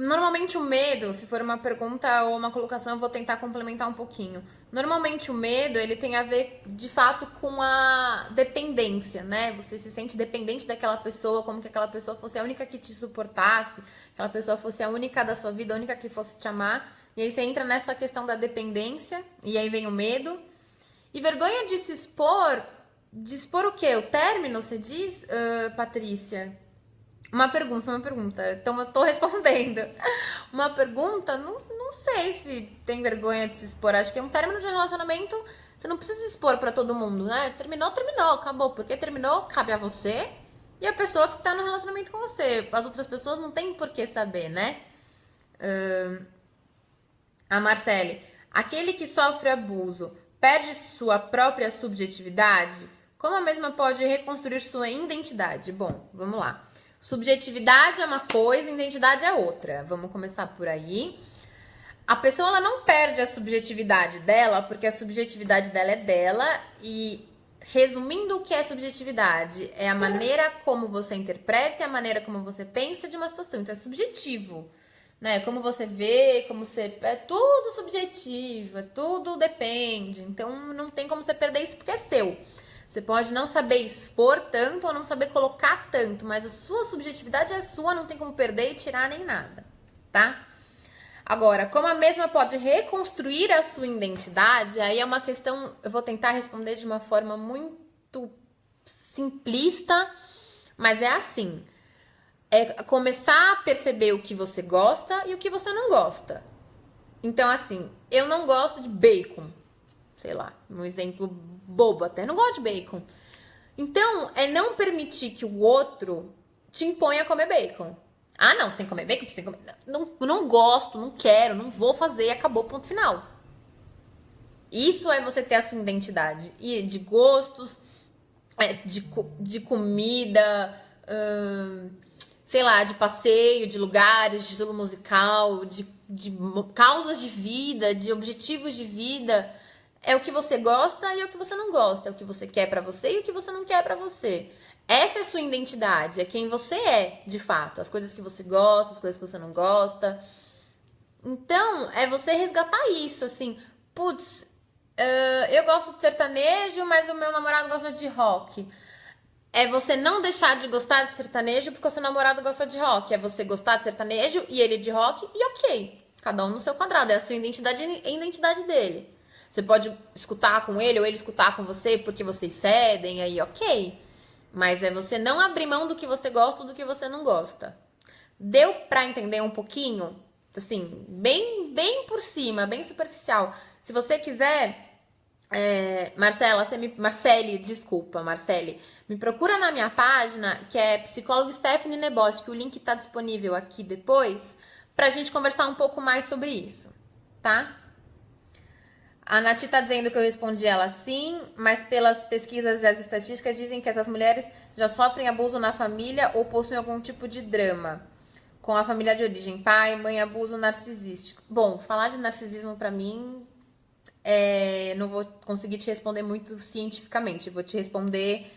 Normalmente o medo, se for uma pergunta ou uma colocação, eu vou tentar complementar um pouquinho. Normalmente o medo, ele tem a ver, de fato, com a dependência, né? Você se sente dependente daquela pessoa, como que aquela pessoa fosse a única que te suportasse, aquela pessoa fosse a única da sua vida, a única que fosse te amar. E aí você entra nessa questão da dependência, e aí vem o medo. E vergonha de expor o quê? O término, você diz, Patrícia? Uma pergunta. Então eu tô respondendo. Uma pergunta, não sei se tem vergonha de se expor. Acho que um término de relacionamento, você não precisa expor pra todo mundo, né? Terminou, acabou. Porque terminou, cabe a você e a pessoa que tá no relacionamento com você. As outras pessoas não têm por que saber, né? A Marcele, aquele que sofre abuso perde sua própria subjetividade? Como a mesma pode reconstruir sua identidade? Bom, vamos lá. Subjetividade é uma coisa, identidade é outra. Vamos começar por aí. A pessoa ela não perde a subjetividade dela, porque a subjetividade dela é dela. E resumindo o que é subjetividade, é a maneira como você interpreta e a maneira como você pensa de uma situação. Então é subjetivo, né? Como você vê, como você... É tudo subjetivo, é tudo depende. Então não tem como você perder isso porque é seu. Você pode não saber expor tanto ou não saber colocar tanto, mas a sua subjetividade é sua, não tem como perder e tirar nem nada, tá? Agora, como a mesma pode reconstruir a sua identidade, aí é uma questão, eu vou tentar responder de uma forma muito simplista, mas é assim. É começar a perceber o que você gosta e o que você não gosta. Então, assim, eu não gosto de bacon. Sei lá, um exemplo bobo até. Não gosto de bacon. Então, é não permitir que o outro te imponha a comer bacon. Ah, não, você tem que comer bacon? Você tem que comer... Não gosto, não quero, não vou fazer, acabou, ponto final. Isso é você ter a sua identidade. E de gostos, de comida, sei lá, de passeio, de lugares, de estilo musical, de causas de vida, de objetivos de vida. É o que você gosta e é o que você não gosta. É o que você quer pra você e o que você não quer pra você. Essa é a sua identidade, é quem você é, de fato. As coisas que você gosta, as coisas que você não gosta. Então, é você resgatar isso, assim. Putz, eu gosto de sertanejo, mas o meu namorado gosta de rock. É você não deixar de gostar de sertanejo porque o seu namorado gosta de rock. É você gostar de sertanejo e ele de rock e ok. Cada um no seu quadrado. É a sua identidade e a identidade dele. Você pode escutar com ele ou ele escutar com você porque vocês cedem, aí ok. Mas é você não abrir mão do que você gosta ou do que você não gosta. Deu pra entender um pouquinho? Assim, bem por cima, bem superficial. Se você quiser... Marcele, me procura na minha página, que é psicóloga Stephanie Nebosch, que o link tá disponível aqui depois, pra gente conversar um pouco mais sobre isso, tá? A Nath tá dizendo que eu respondi ela sim, mas pelas pesquisas e as estatísticas dizem que essas mulheres já sofrem abuso na família ou possuem algum tipo de drama com a família de origem, pai, mãe, abuso narcisístico. Bom, falar de narcisismo pra mim, não vou conseguir te responder muito cientificamente, vou te responder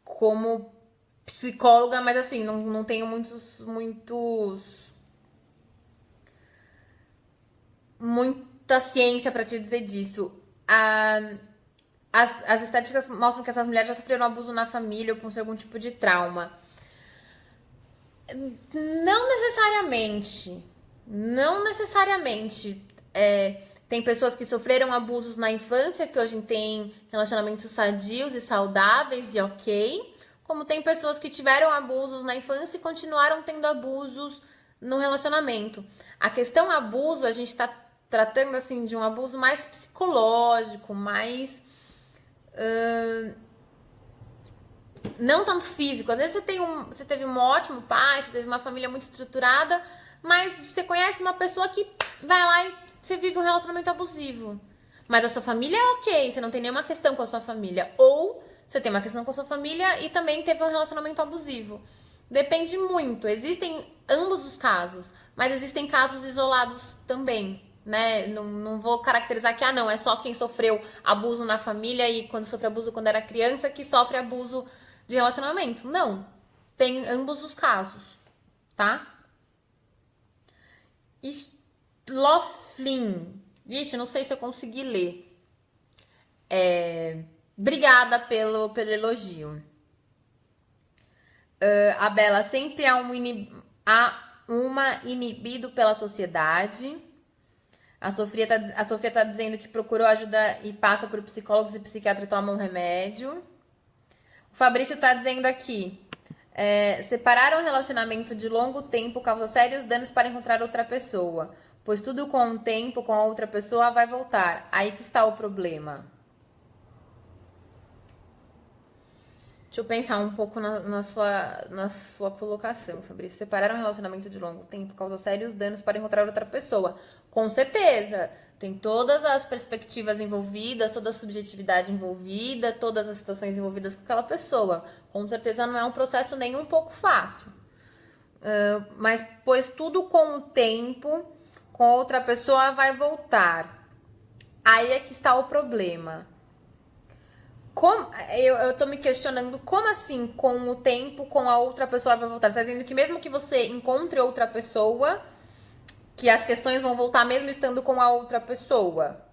como psicóloga, mas assim, não tenho muita ciência pra te dizer disso. As estatísticas mostram que essas mulheres já sofreram abuso na família ou possuem algum tipo de trauma. Não necessariamente. Não necessariamente. Tem pessoas que sofreram abusos na infância, que hoje têm relacionamentos sadios e saudáveis e ok. Como tem pessoas que tiveram abusos na infância e continuaram tendo abusos no relacionamento. A questão abuso, a gente tá tratando assim de um abuso mais psicológico, mais... não tanto físico. Às vezes você teve um ótimo pai, você teve uma família muito estruturada, mas você conhece uma pessoa que vai lá e você vive um relacionamento abusivo. Mas a sua família é ok, você não tem nenhuma questão com a sua família. Ou você tem uma questão com a sua família e também teve um relacionamento abusivo. Depende muito. Existem ambos os casos, mas existem casos isolados também, né? Não vou caracterizar que, não, é só quem sofreu abuso na família e quando sofre abuso quando era criança que sofre abuso de relacionamento. Não. Tem ambos os casos, tá? Sloflin. Ixi, não sei se eu consegui ler. Obrigada pelo elogio. A Bela, sempre há uma inibido pela sociedade. A Sofia tá dizendo que procurou ajuda e passa por psicólogos e psiquiatras e toma um remédio. O Fabrício tá dizendo aqui. Separar um relacionamento de longo tempo causa sérios danos para encontrar outra pessoa. Pois tudo com o tempo, com a outra pessoa, vai voltar. Aí que está o problema. Deixa eu pensar um pouco na sua colocação, Fabrício. Separar um relacionamento de longo tempo causa sérios danos para encontrar outra pessoa. Com certeza. Tem todas as perspectivas envolvidas, toda a subjetividade envolvida, todas as situações envolvidas com aquela pessoa. Com certeza não é um processo nem um pouco fácil. Mas, pois tudo com o tempo, com outra pessoa vai voltar. Aí é que está o problema. Eu tô me questionando, como assim, com o tempo, com a outra pessoa vai voltar? Você tá dizendo que mesmo que você encontre outra pessoa, que as questões vão voltar mesmo estando com a outra pessoa?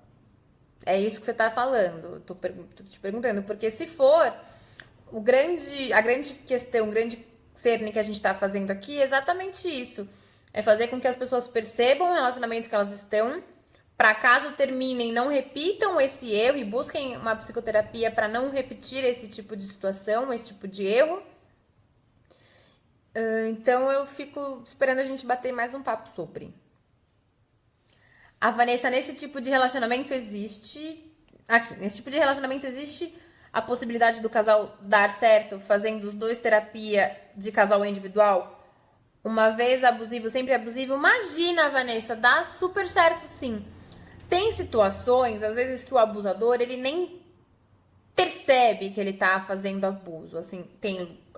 É isso que você tá falando? Tô te perguntando, porque se for, a grande questão, o grande cerne que a gente tá fazendo aqui é exatamente isso. É fazer com que as pessoas percebam o relacionamento que elas estão, para caso terminem, não repitam esse erro e busquem uma psicoterapia para não repetir esse tipo de situação, esse tipo de erro. Então eu fico esperando a gente bater mais um papo sobre. A Vanessa, nesse tipo de relacionamento existe a possibilidade do casal dar certo, fazendo os dois terapia de casal individual? Uma vez abusivo, sempre abusivo? Imagina, Vanessa, dá super certo sim. Tem situações, às vezes, que o abusador, ele nem percebe que ele tá fazendo abuso. Assim,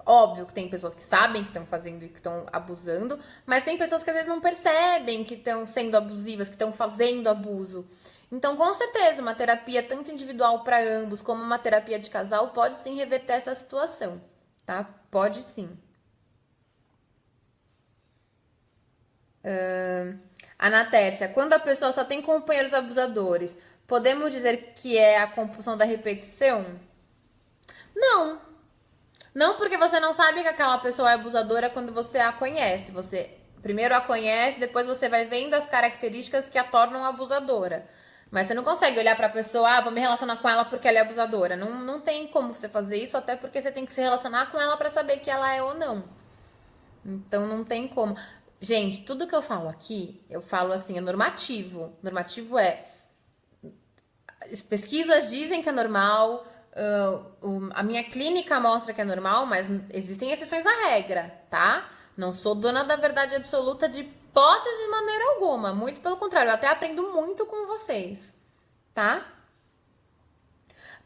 óbvio que tem pessoas que sabem que estão fazendo e que estão abusando, mas tem pessoas que às vezes não percebem que estão sendo abusivas, que estão fazendo abuso. Então, com certeza, uma terapia tanto individual para ambos, como uma terapia de casal, pode sim reverter essa situação, tá? Pode sim. Ana Tércia, quando a pessoa só tem companheiros abusadores, podemos dizer que é a compulsão da repetição? Não. Não, porque você não sabe que aquela pessoa é abusadora quando você a conhece. Você primeiro a conhece, depois você vai vendo as características que a tornam abusadora. Mas você não consegue olhar pra pessoa, vou me relacionar com ela porque ela é abusadora. Não tem como você fazer isso, até porque você tem que se relacionar com ela pra saber que ela é ou não. Então não tem como. Gente, tudo que eu falo aqui, eu falo assim, é normativo. Normativo pesquisas dizem que é normal, a minha clínica mostra que é normal, mas existem exceções à regra, tá? Não sou dona da verdade absoluta de hipótese de maneira alguma. Muito pelo contrário, eu até aprendo muito com vocês, tá?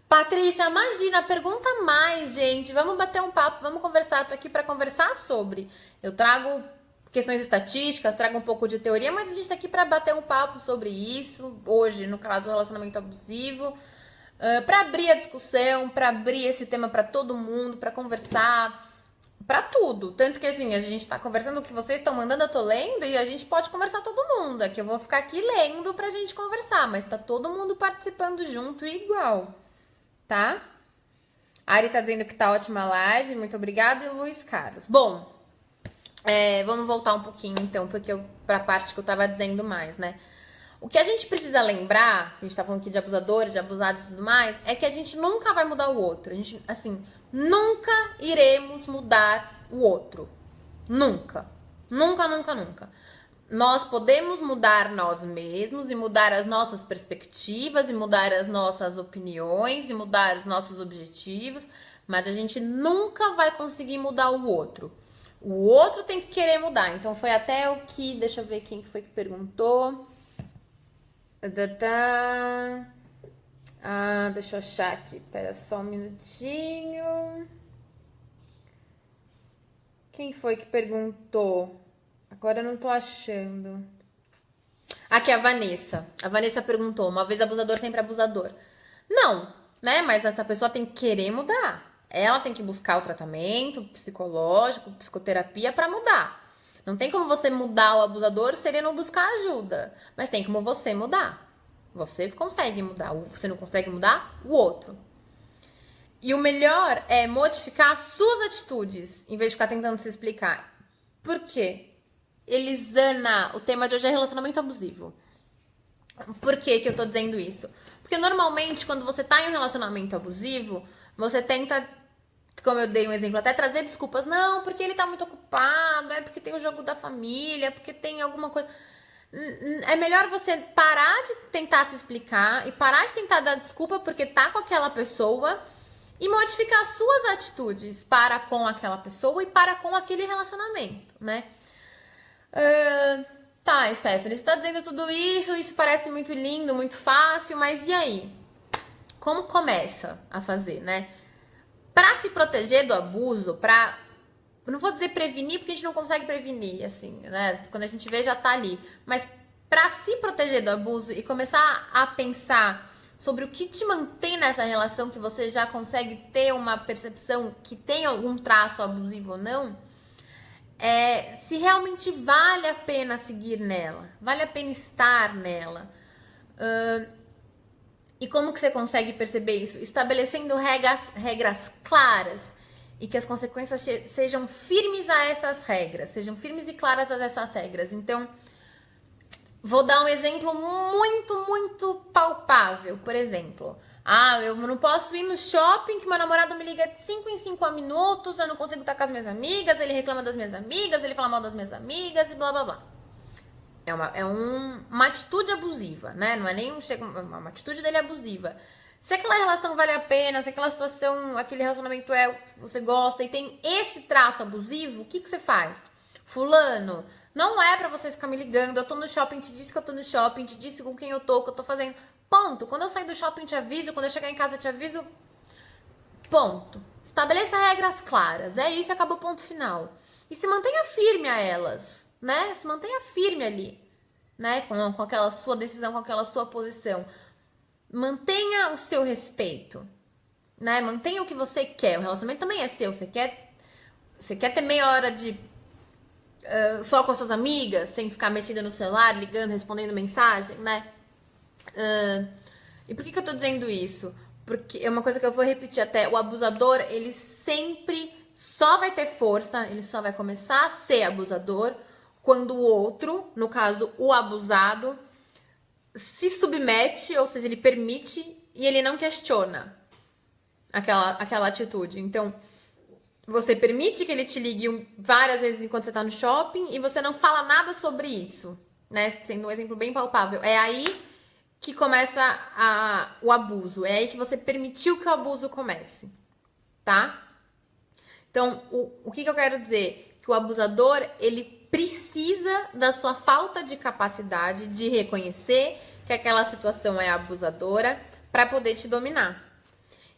Patrícia, imagina, pergunta mais, gente. Vamos bater um papo, vamos conversar. Eu tô aqui para conversar sobre. Eu trago questões estatísticas, trago um pouco de teoria, mas a gente tá aqui para bater um papo sobre isso. Hoje, no caso, o relacionamento abusivo. Para abrir a discussão, para abrir esse tema para todo mundo, para conversar, para tudo. Tanto que assim, a gente tá conversando o que vocês estão mandando, eu tô lendo e a gente pode conversar todo mundo. É que eu vou ficar aqui lendo pra gente conversar, mas tá todo mundo participando junto igual, tá? A Ari tá dizendo que tá ótima a live, muito obrigada. E o Luiz Carlos. Bom, vamos voltar um pouquinho então, pra parte que eu tava dizendo mais, né? O que a gente precisa lembrar, a gente tá falando aqui de abusadores, de abusados e tudo mais, é que a gente nunca vai mudar o outro. A gente, assim, nunca iremos mudar o outro. Nunca. Nunca, nunca, nunca. Nós podemos mudar nós mesmos e mudar as nossas perspectivas e mudar as nossas opiniões e mudar os nossos objetivos, mas a gente nunca vai conseguir mudar o outro. O outro tem que querer mudar. Então foi até o que, deixa eu ver quem foi que perguntou. Deixa eu achar aqui. Pera só um minutinho. Quem foi que perguntou? Agora eu não tô achando. Aqui, a Vanessa. A Vanessa perguntou: uma vez abusador, sempre abusador. Não, né? Mas essa pessoa tem que querer mudar. Ela tem que buscar o tratamento psicológico, psicoterapia pra mudar. Não tem como você mudar o abusador se ele não buscar ajuda. Mas tem como você mudar. Você consegue mudar. Você não consegue mudar o outro. E o melhor é modificar as suas atitudes, em vez de ficar tentando se explicar. Por quê? Elisana, o tema de hoje é relacionamento abusivo. Por que que eu tô dizendo isso? Porque normalmente, quando você tá em um relacionamento abusivo, você tenta, como eu dei um exemplo, até trazer desculpas. Não, porque ele tá muito ocupado, é porque tem o jogo da família, porque tem alguma coisa. É melhor você parar de tentar se explicar e parar de tentar dar desculpa porque tá com aquela pessoa e modificar as suas atitudes para com aquela pessoa e para com aquele relacionamento, né? Tá, Stephanie, você tá dizendo tudo isso parece muito lindo, muito fácil, mas e aí? Como começa a fazer, né? Pra se proteger do abuso, não vou dizer prevenir, porque a gente não consegue prevenir, assim, né? Quando a gente vê, já tá ali. Mas pra se proteger do abuso e começar a pensar sobre o que te mantém nessa relação, que você já consegue ter uma percepção que tem algum traço abusivo ou não, se realmente vale a pena seguir nela, vale a pena estar nela. E como que você consegue perceber isso? Estabelecendo regras claras e que as consequências sejam firmes a essas regras, sejam firmes e claras a essas regras. Então, vou dar um exemplo muito, muito palpável. Por exemplo, eu não posso ir no shopping que meu namorado me liga de 5 em 5 minutos, eu não consigo estar com as minhas amigas, ele reclama das minhas amigas, ele fala mal das minhas amigas e blá blá blá. É uma atitude abusiva, né? Não é nem uma atitude dele abusiva. Se aquela relação vale a pena, se aquela situação, aquele relacionamento você gosta e tem esse traço abusivo, o que você faz? Fulano, não é pra você ficar me ligando, eu tô no shopping, te disse que eu tô no shopping, te disse com quem eu tô, o que eu tô fazendo. Ponto. Quando eu sair do shopping te aviso, quando eu chegar em casa te aviso. Ponto. Estabeleça regras claras. É isso, acabou, ponto final. E se mantenha firme a elas, né? Se mantenha firme ali, né? Com aquela sua decisão, com aquela sua posição. Mantenha o seu respeito, né? Mantenha o que você quer. O relacionamento também é seu. Você quer ter meia hora de só com as suas amigas, sem ficar metida no celular, ligando, respondendo mensagem, né? E por que eu tô dizendo isso? Porque é uma coisa que eu vou repetir até. O abusador, ele sempre só vai ter força, ele só vai começar a ser abusador quando o outro, no caso o abusado, se submete, ou seja, ele permite e ele não questiona aquela atitude. Então, você permite que ele te ligue várias vezes enquanto você tá no shopping e você não fala nada sobre isso, né? Sendo um exemplo bem palpável. É aí que começa o abuso. É aí que você permitiu que o abuso comece, tá? Então, o que eu quero dizer? Que o abusador, ele precisa da sua falta de capacidade de reconhecer que aquela situação é abusadora para poder te dominar.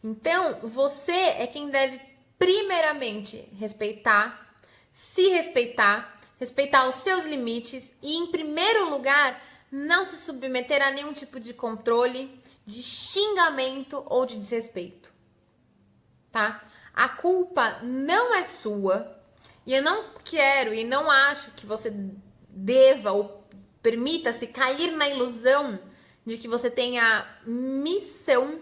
Então, você é quem deve primeiramente respeitar, se respeitar, respeitar os seus limites e, em primeiro lugar, não se submeter a nenhum tipo de controle, de xingamento ou de desrespeito, tá? A culpa não é sua e eu não quero e não acho que você deva ou permita-se cair na ilusão de que você tem a missão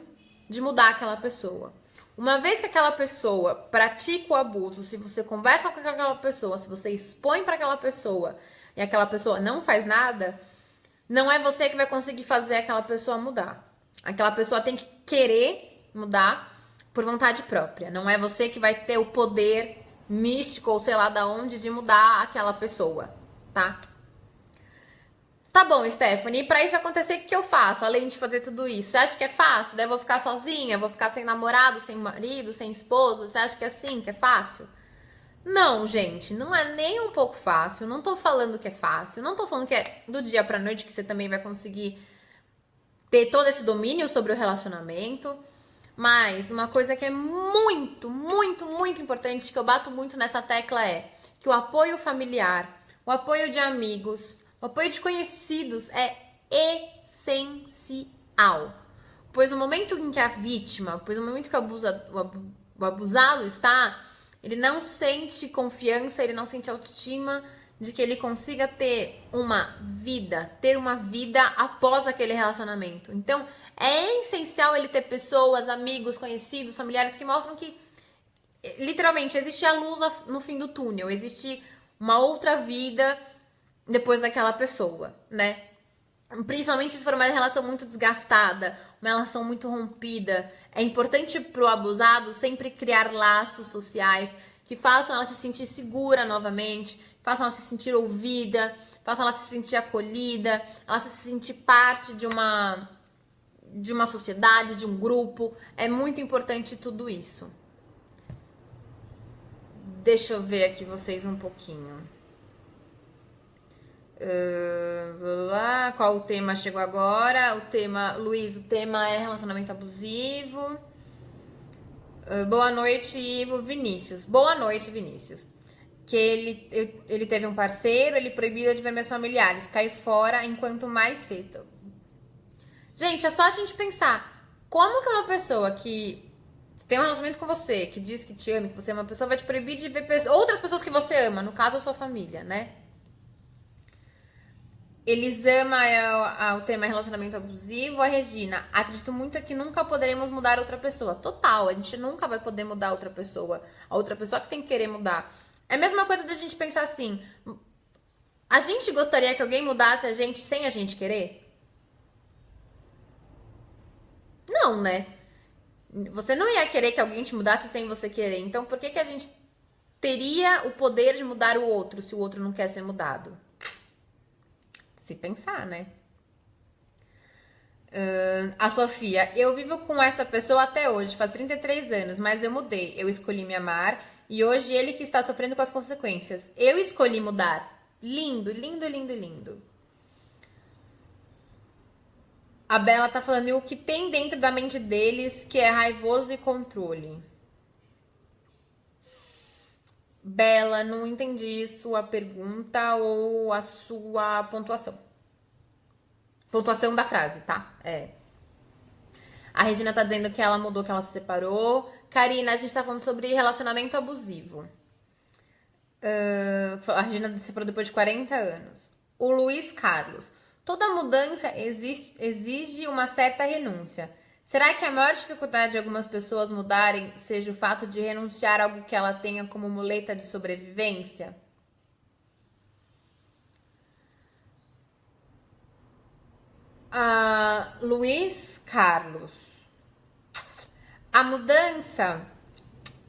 de mudar aquela pessoa. Uma vez que aquela pessoa pratica o abuso, se você conversa com aquela pessoa, se você expõe para aquela pessoa e aquela pessoa não faz nada, não é você que vai conseguir fazer aquela pessoa mudar. Aquela pessoa tem que querer mudar por vontade própria. Não é você que vai ter o poder místico ou sei lá da onde de mudar aquela pessoa, tá? Tá bom, Stephanie, e pra isso acontecer, o que eu faço? Além de fazer tudo isso, você acha que é fácil? Daí eu vou ficar sozinha? Vou ficar sem namorado, sem marido, sem esposo? Você acha que é assim, que é fácil? Não, gente, não é nem um pouco fácil. Não tô falando que é fácil. Não tô falando que é do dia pra noite que você também vai conseguir ter todo esse domínio sobre o relacionamento. Mas uma coisa que é muito, muito, muito importante, que eu bato muito nessa tecla é que o apoio familiar, o apoio de amigos, o apoio de conhecidos é essencial. Pois no momento em que a vítima, pois no momento que o abusado está, ele não sente confiança, ele não sente autoestima de que ele consiga ter uma vida após aquele relacionamento. Então, é essencial ele ter pessoas, amigos, conhecidos, familiares que mostram que, literalmente, existe a luz no fim do túnel, existe uma outra vida depois daquela pessoa, né? Principalmente se for uma relação muito desgastada, uma relação muito rompida. É importante pro abusado sempre criar laços sociais que façam ela se sentir segura novamente, façam ela se sentir ouvida, façam ela se sentir acolhida, ela se sentir parte de uma sociedade, de um grupo. É muito importante tudo isso. Deixa eu ver aqui vocês um pouquinho. Qual o tema chegou agora? O tema, Luiz, o tema é relacionamento abusivo. Boa noite, Ivo. Vinícius. Boa noite, Vinícius. Que ele teve um parceiro, ele proibiu de ver meus familiares. Cai fora enquanto mais cedo. Gente, é só a gente pensar. Como que uma pessoa que tem um relacionamento com você, que diz que te ama, que você é uma pessoa, vai te proibir de ver outras pessoas que você ama, no caso a sua família, né? Elisama o tema relacionamento abusivo. A Regina, acredito muito que nunca poderemos mudar outra pessoa. Total, a gente nunca vai poder mudar outra pessoa. A outra pessoa que tem que querer mudar. É a mesma coisa da gente pensar assim: a gente gostaria que alguém mudasse a gente sem a gente querer? Não, né? Você não ia querer que alguém te mudasse sem você querer. Então, por que a gente teria o poder de mudar o outro se o outro não quer ser mudado? Se pensar, né? A Sofia, eu vivo com essa pessoa até hoje, faz 33 anos, mas eu mudei. Eu escolhi me amar e hoje ele que está sofrendo com as consequências. Eu escolhi mudar. Lindo, lindo, lindo, lindo. A Bela tá falando, e o que tem dentro da mente deles que é raivoso e controle? Bela, não entendi sua pergunta ou a sua pontuação. Pontuação da frase, tá? A Regina tá dizendo que ela mudou, que ela se separou. Karina, a gente tá falando sobre relacionamento abusivo. A Regina se separou depois de 40 anos. O Luiz Carlos. Toda mudança exige uma certa renúncia. Será que a maior dificuldade de algumas pessoas mudarem seja o fato de renunciar a algo que ela tenha como muleta de sobrevivência? Luiz Carlos. A mudança,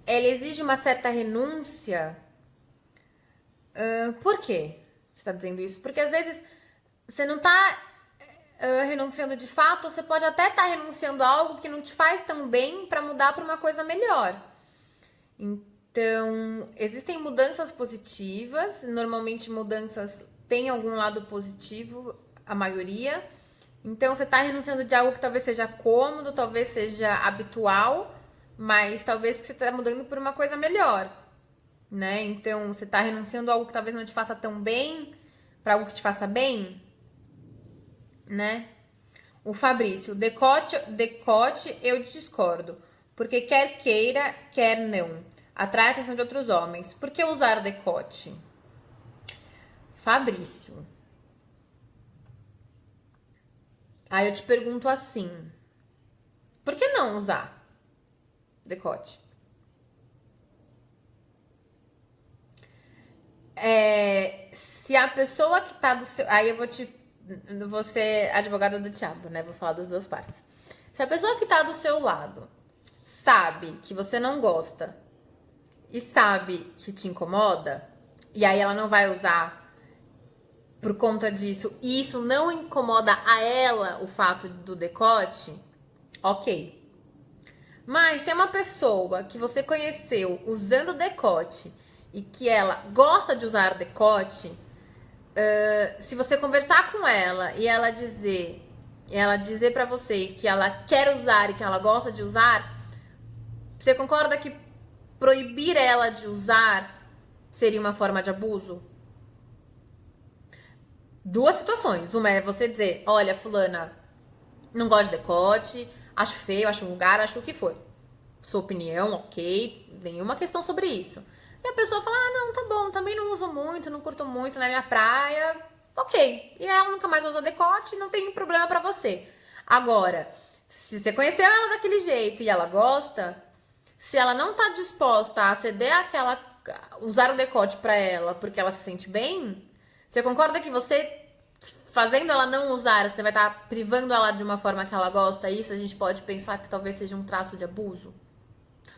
ela exige uma certa renúncia. Por quê você está dizendo isso? Porque às vezes você não está renunciando de fato, você pode até estar renunciando a algo que não te faz tão bem para mudar para uma coisa melhor. Então, existem mudanças positivas, normalmente mudanças têm algum lado positivo, a maioria. Então, você está renunciando de algo que talvez seja cômodo, talvez seja habitual, mas talvez você está mudando por uma coisa melhor, né? Então, você está renunciando a algo que talvez não te faça tão bem, para algo que te faça bem, né? O Fabrício, decote eu discordo, porque quer queira, quer não, atrai a atenção de outros homens. Por que usar decote? Fabrício, aí eu te pergunto assim, por que não usar decote? Se a pessoa que tá do seu... Aí eu vou ser advogada do diabo, né? Vou falar das duas partes. Se a pessoa que tá do seu lado sabe que você não gosta e sabe que te incomoda, e aí ela não vai usar por conta disso, e isso não incomoda a ela, o fato do decote, ok. Mas se é uma pessoa que você conheceu usando decote e que ela gosta de usar decote, se você conversar com ela e ela dizer para você que ela quer usar e que ela gosta de usar, você concorda que proibir ela de usar seria uma forma de abuso? Duas situações. Uma é você dizer, olha, fulana, não gosto de decote, acho feio, acho vulgar, acho o que for. Sua opinião, ok, nenhuma questão sobre isso. E a pessoa fala, ah, não, tá bom, também não uso muito, não curto muito, na minha praia, ok. E ela nunca mais usou decote, não tem problema pra você. Agora, se você conheceu ela daquele jeito e ela gosta, se ela não tá disposta a ceder àquela, usar o decote pra ela porque ela se sente bem, você concorda que você fazendo ela não usar, você vai estar privando ela de uma forma que ela gosta? Isso a gente pode pensar que talvez seja um traço de abuso.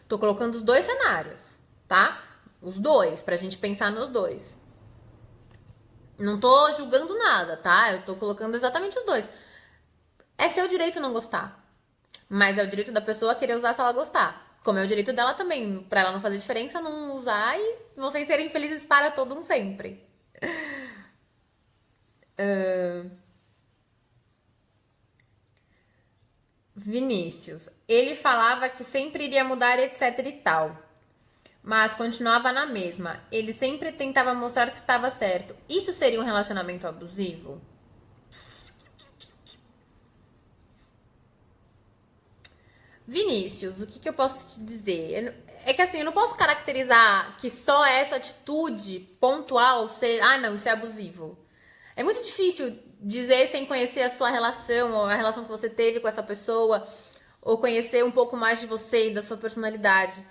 Tô colocando os dois cenários, tá? Os dois, pra gente pensar nos dois. Não tô julgando nada, tá? Eu tô colocando exatamente os dois. É seu direito não gostar. Mas é o direito da pessoa querer usar se ela gostar. Como é o direito dela também, pra ela não fazer diferença, não usar e vocês serem felizes para todo um sempre. Vinícius, ele falava que sempre iria mudar, etc e tal, mas continuava na mesma. Ele sempre tentava mostrar que estava certo. Isso seria um relacionamento abusivo? Vinícius, o que, que eu posso te dizer? É que assim, eu não posso caracterizar que só essa atitude pontual seja. Ah, não, isso é abusivo. É muito difícil dizer sem conhecer a sua relação, ou a relação que você teve com essa pessoa, ou conhecer um pouco mais de você e da sua personalidade.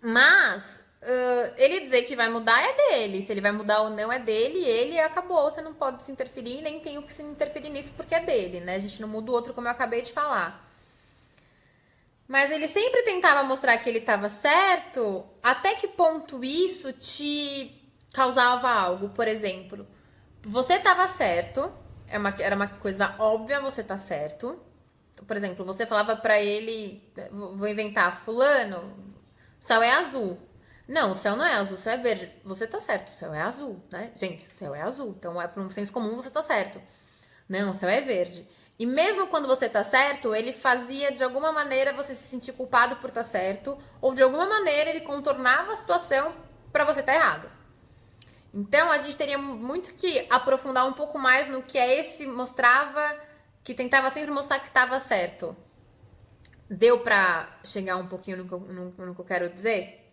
Mas ele dizer que vai mudar é dele. Se ele vai mudar ou não é dele, ele acabou. Você não pode se interferir, nem tem o que se interferir nisso porque é dele, né? A gente não muda o outro, como eu acabei de falar. Mas ele sempre tentava mostrar que ele estava certo. Até que ponto isso te causava algo? Por exemplo, você estava certo, era uma coisa óbvia, você tá certo. Por exemplo, você falava pra ele, vou inventar, fulano, o céu é azul. Não, o céu não é azul, o céu é verde. Você tá certo, o céu é azul, né? Gente, o céu é azul, então é por um senso comum, você tá certo. Não, o céu é verde. E mesmo quando você tá certo, ele fazia de alguma maneira você se sentir culpado por estar certo, ou de alguma maneira ele contornava a situação pra você estar errado. Então a gente teria muito que aprofundar um pouco mais no que é esse mostrava, que tentava sempre mostrar que estava certo. Deu pra chegar um pouquinho no que eu quero dizer?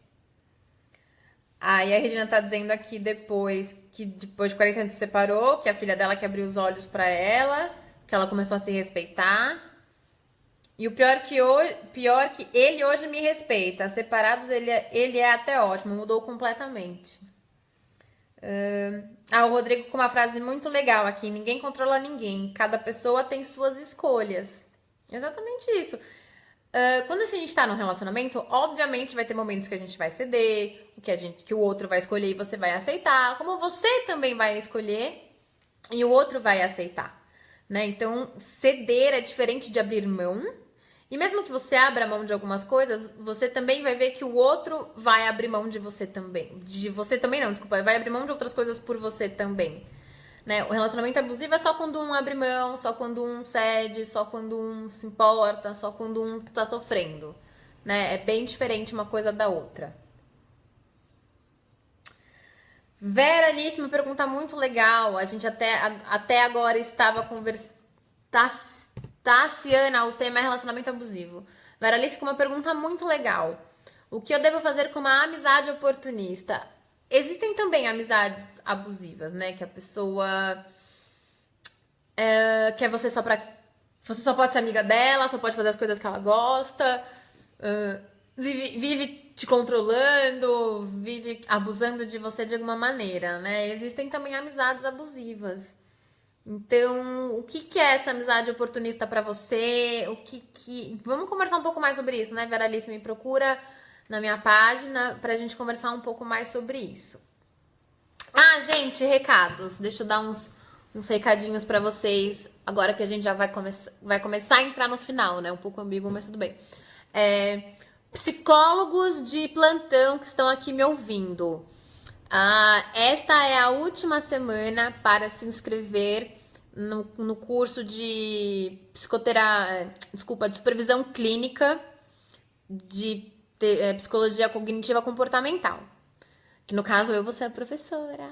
Aí a Regina tá dizendo aqui depois que depois de 40 anos se separou, que a filha dela que abriu os olhos pra ela, que ela começou a se respeitar. E o pior que ele hoje me respeita. Separados ele é até ótimo, mudou completamente. O Rodrigo com uma frase muito legal aqui: ninguém controla ninguém, cada pessoa tem suas escolhas. Exatamente isso. Quando a gente tá num relacionamento, obviamente vai ter momentos que a gente vai ceder, que o outro vai escolher e você vai aceitar, como você também vai escolher e o outro vai aceitar, né? Então, ceder é diferente de abrir mão. E mesmo que você abra mão de algumas coisas, você também vai ver que o outro vai abrir mão de você também. De você também não, desculpa, vai abrir mão de outras coisas por você também. Né? O relacionamento abusivo é só quando um abre mão, só quando um cede, só quando um se importa, só quando um tá sofrendo. Né? É bem diferente uma coisa da outra. Vera Alice, uma pergunta muito legal. A gente até agora estava conversando. Tassiana, o tema é relacionamento abusivo. Vera Alice com uma pergunta muito legal. O que eu devo fazer com uma amizade oportunista? Existem também amizades abusivas, né? Que a pessoa quer você só pra... Você só pode ser amiga dela, só pode fazer as coisas que ela gosta. Vive te controlando, vive abusando de você de alguma maneira, né? Existem também amizades abusivas. Então, o que é essa amizade oportunista pra você? Vamos conversar um pouco mais sobre isso, né, Vera Alice? Me procura na minha página pra gente conversar um pouco mais sobre isso. Ah, gente, recados. Deixa eu dar uns recadinhos pra vocês, agora que a gente já vai começar a entrar no final, né? Um pouco ambíguo, mas tudo bem. Psicólogos de plantão que estão aqui me ouvindo. Esta é a última semana para se inscrever no curso de de supervisão clínica de psicologia cognitiva comportamental. Que no caso eu vou ser a professora.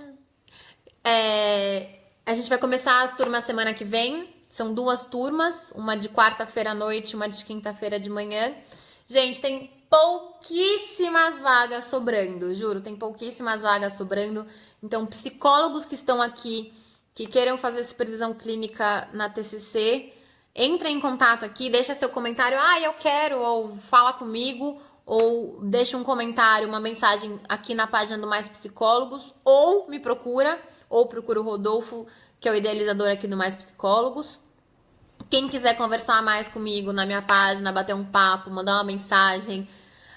A gente vai começar as turmas semana que vem. São 2 turmas, uma de quarta-feira à noite, uma de quinta-feira de manhã. Gente, tem pouquíssimas vagas sobrando, juro, tem pouquíssimas vagas sobrando. Então, psicólogos que estão aqui, que queiram fazer supervisão clínica na TCC, entrem em contato aqui, deixa seu comentário, eu quero, ou fala comigo, ou deixa um comentário, uma mensagem aqui na página do Mais Psicólogos, ou me procura, ou procura o Rodolfo, que é o idealizador aqui do Mais Psicólogos. Quem quiser conversar mais comigo na minha página, bater um papo, mandar uma mensagem,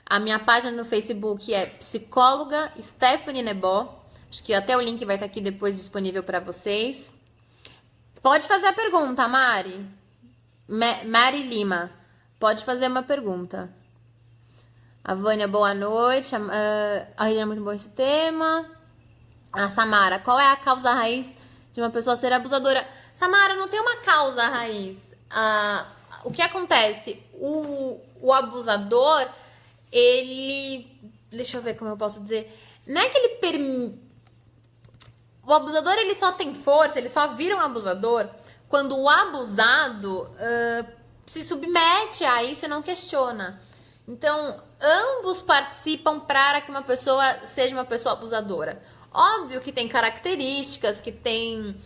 a minha página no Facebook é Psicóloga Stephanie Nebó. Acho que até o link vai estar aqui depois disponível para vocês. Pode fazer a pergunta, Mari. Mari Lima. Pode fazer uma pergunta. A Vânia, boa noite. A Irina, muito bom esse tema. A Samara, qual é a causa raiz de uma pessoa ser abusadora? Samara, não tem uma causa raiz. O que acontece? O abusador, ele... Deixa eu ver como eu posso dizer. Não é que ele... O abusador, ele só tem força, ele só vira um abusador quando o abusado se submete a isso e não questiona. Então, ambos participam para que uma pessoa seja uma pessoa abusadora. Óbvio que tem características, que tem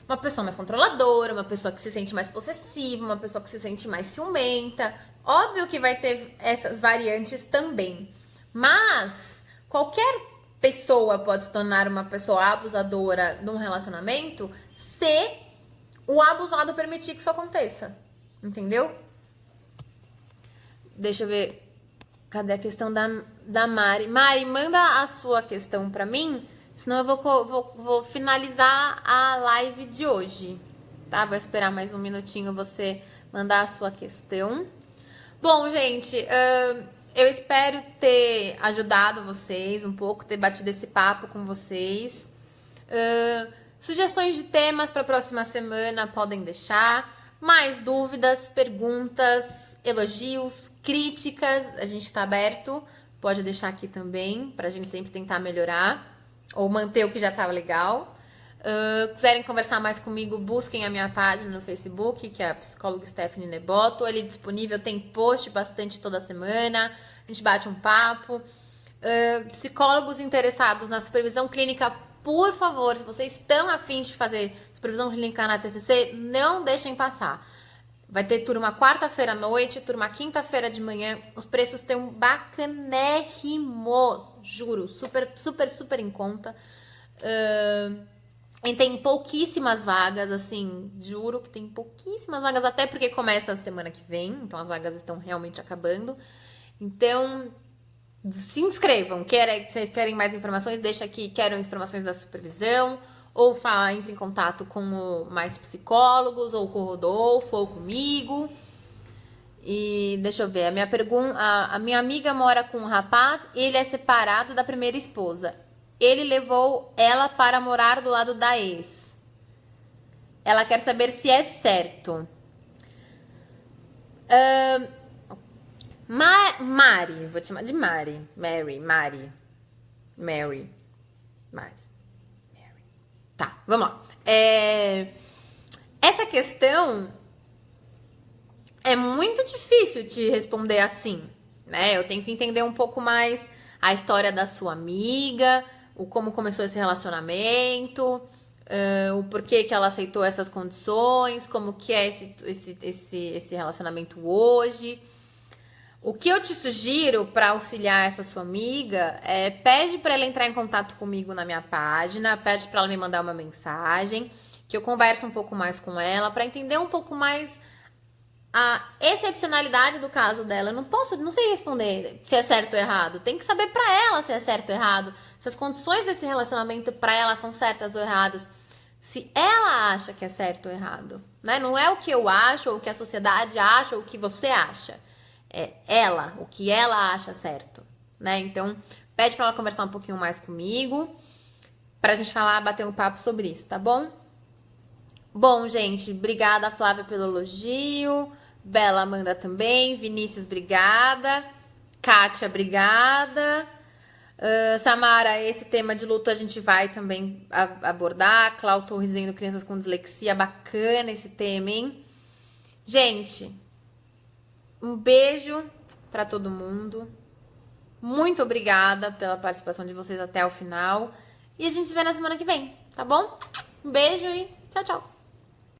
uma pessoa mais controladora, uma pessoa que se sente mais possessiva, uma pessoa que se sente mais ciumenta. Óbvio que vai ter essas variantes também. Mas qualquer pessoa pode se tornar uma pessoa abusadora num relacionamento se o abusado permitir que isso aconteça. Entendeu? Deixa eu ver. Cadê a questão da Mari? Mari, manda a sua questão pra mim, senão eu vou finalizar a live de hoje, tá? Vou esperar mais um minutinho você mandar a sua questão. Bom, gente, eu espero ter ajudado vocês um pouco, ter batido esse papo com vocês. Sugestões de temas para a próxima semana podem deixar. Mais dúvidas, perguntas, elogios, críticas, a gente está aberto. Pode deixar aqui também, para a gente sempre tentar melhorar ou manter o que já estava legal. Quiserem conversar mais comigo, busquem a minha página no Facebook, que é a psicóloga Stephanie Neboto. Ele é disponível, tem post bastante toda semana. A gente bate um papo. Psicólogos interessados na supervisão clínica, por favor, se vocês estão a fim de fazer supervisão clínica na TCC, não deixem passar. Vai ter turma quarta-feira à noite, turma quinta-feira de manhã. Os preços estão bacanérrimos, juro, super, super, super em conta. E tem pouquíssimas vagas, assim, juro que tem pouquíssimas vagas, até porque começa a semana que vem, então as vagas estão realmente acabando. Então, se inscrevam. Se querem mais informações, deixa aqui, quero informações da supervisão, ou entre em contato com o Mais Psicólogos, ou com o Rodolfo, ou comigo. E deixa eu ver, a minha amiga mora com um rapaz, ele é separado da primeira esposa. Ele levou ela para morar do lado da ex. Ela quer saber se é certo. Mari, vou te chamar de Mari. Mary. Tá, vamos lá. Essa questão é muito difícil de responder assim, né? Eu tenho que entender um pouco mais a história da sua amiga, como começou esse relacionamento, o porquê que ela aceitou essas condições, como que é esse relacionamento hoje. O que eu te sugiro para auxiliar essa sua amiga pede para ela entrar em contato comigo na minha página, pede para ela me mandar uma mensagem, que eu converso um pouco mais com ela para entender um pouco mais a excepcionalidade do caso dela. Eu não sei responder se é certo ou errado. Tem que saber para ela se é certo ou errado, se as condições desse relacionamento para ela são certas ou erradas, se ela acha que é certo ou errado, né? Não é o que eu acho, ou o que a sociedade acha, ou o que você acha. É ela, o que ela acha certo, né? Então, pede pra ela conversar um pouquinho mais comigo, pra gente bater um papo sobre isso, tá bom? Bom, gente, obrigada, Flávia, pelo elogio. Bela, Amanda também. Vinícius, obrigada. Kátia, obrigada. Samara, esse tema de luto a gente vai também abordar. Cláudio Torrezinho, Crianças com Dislexia, bacana esse tema, hein? Gente, um beijo pra todo mundo. Muito obrigada pela participação de vocês até o final. E a gente se vê na semana que vem, tá bom? Um beijo e tchau, tchau!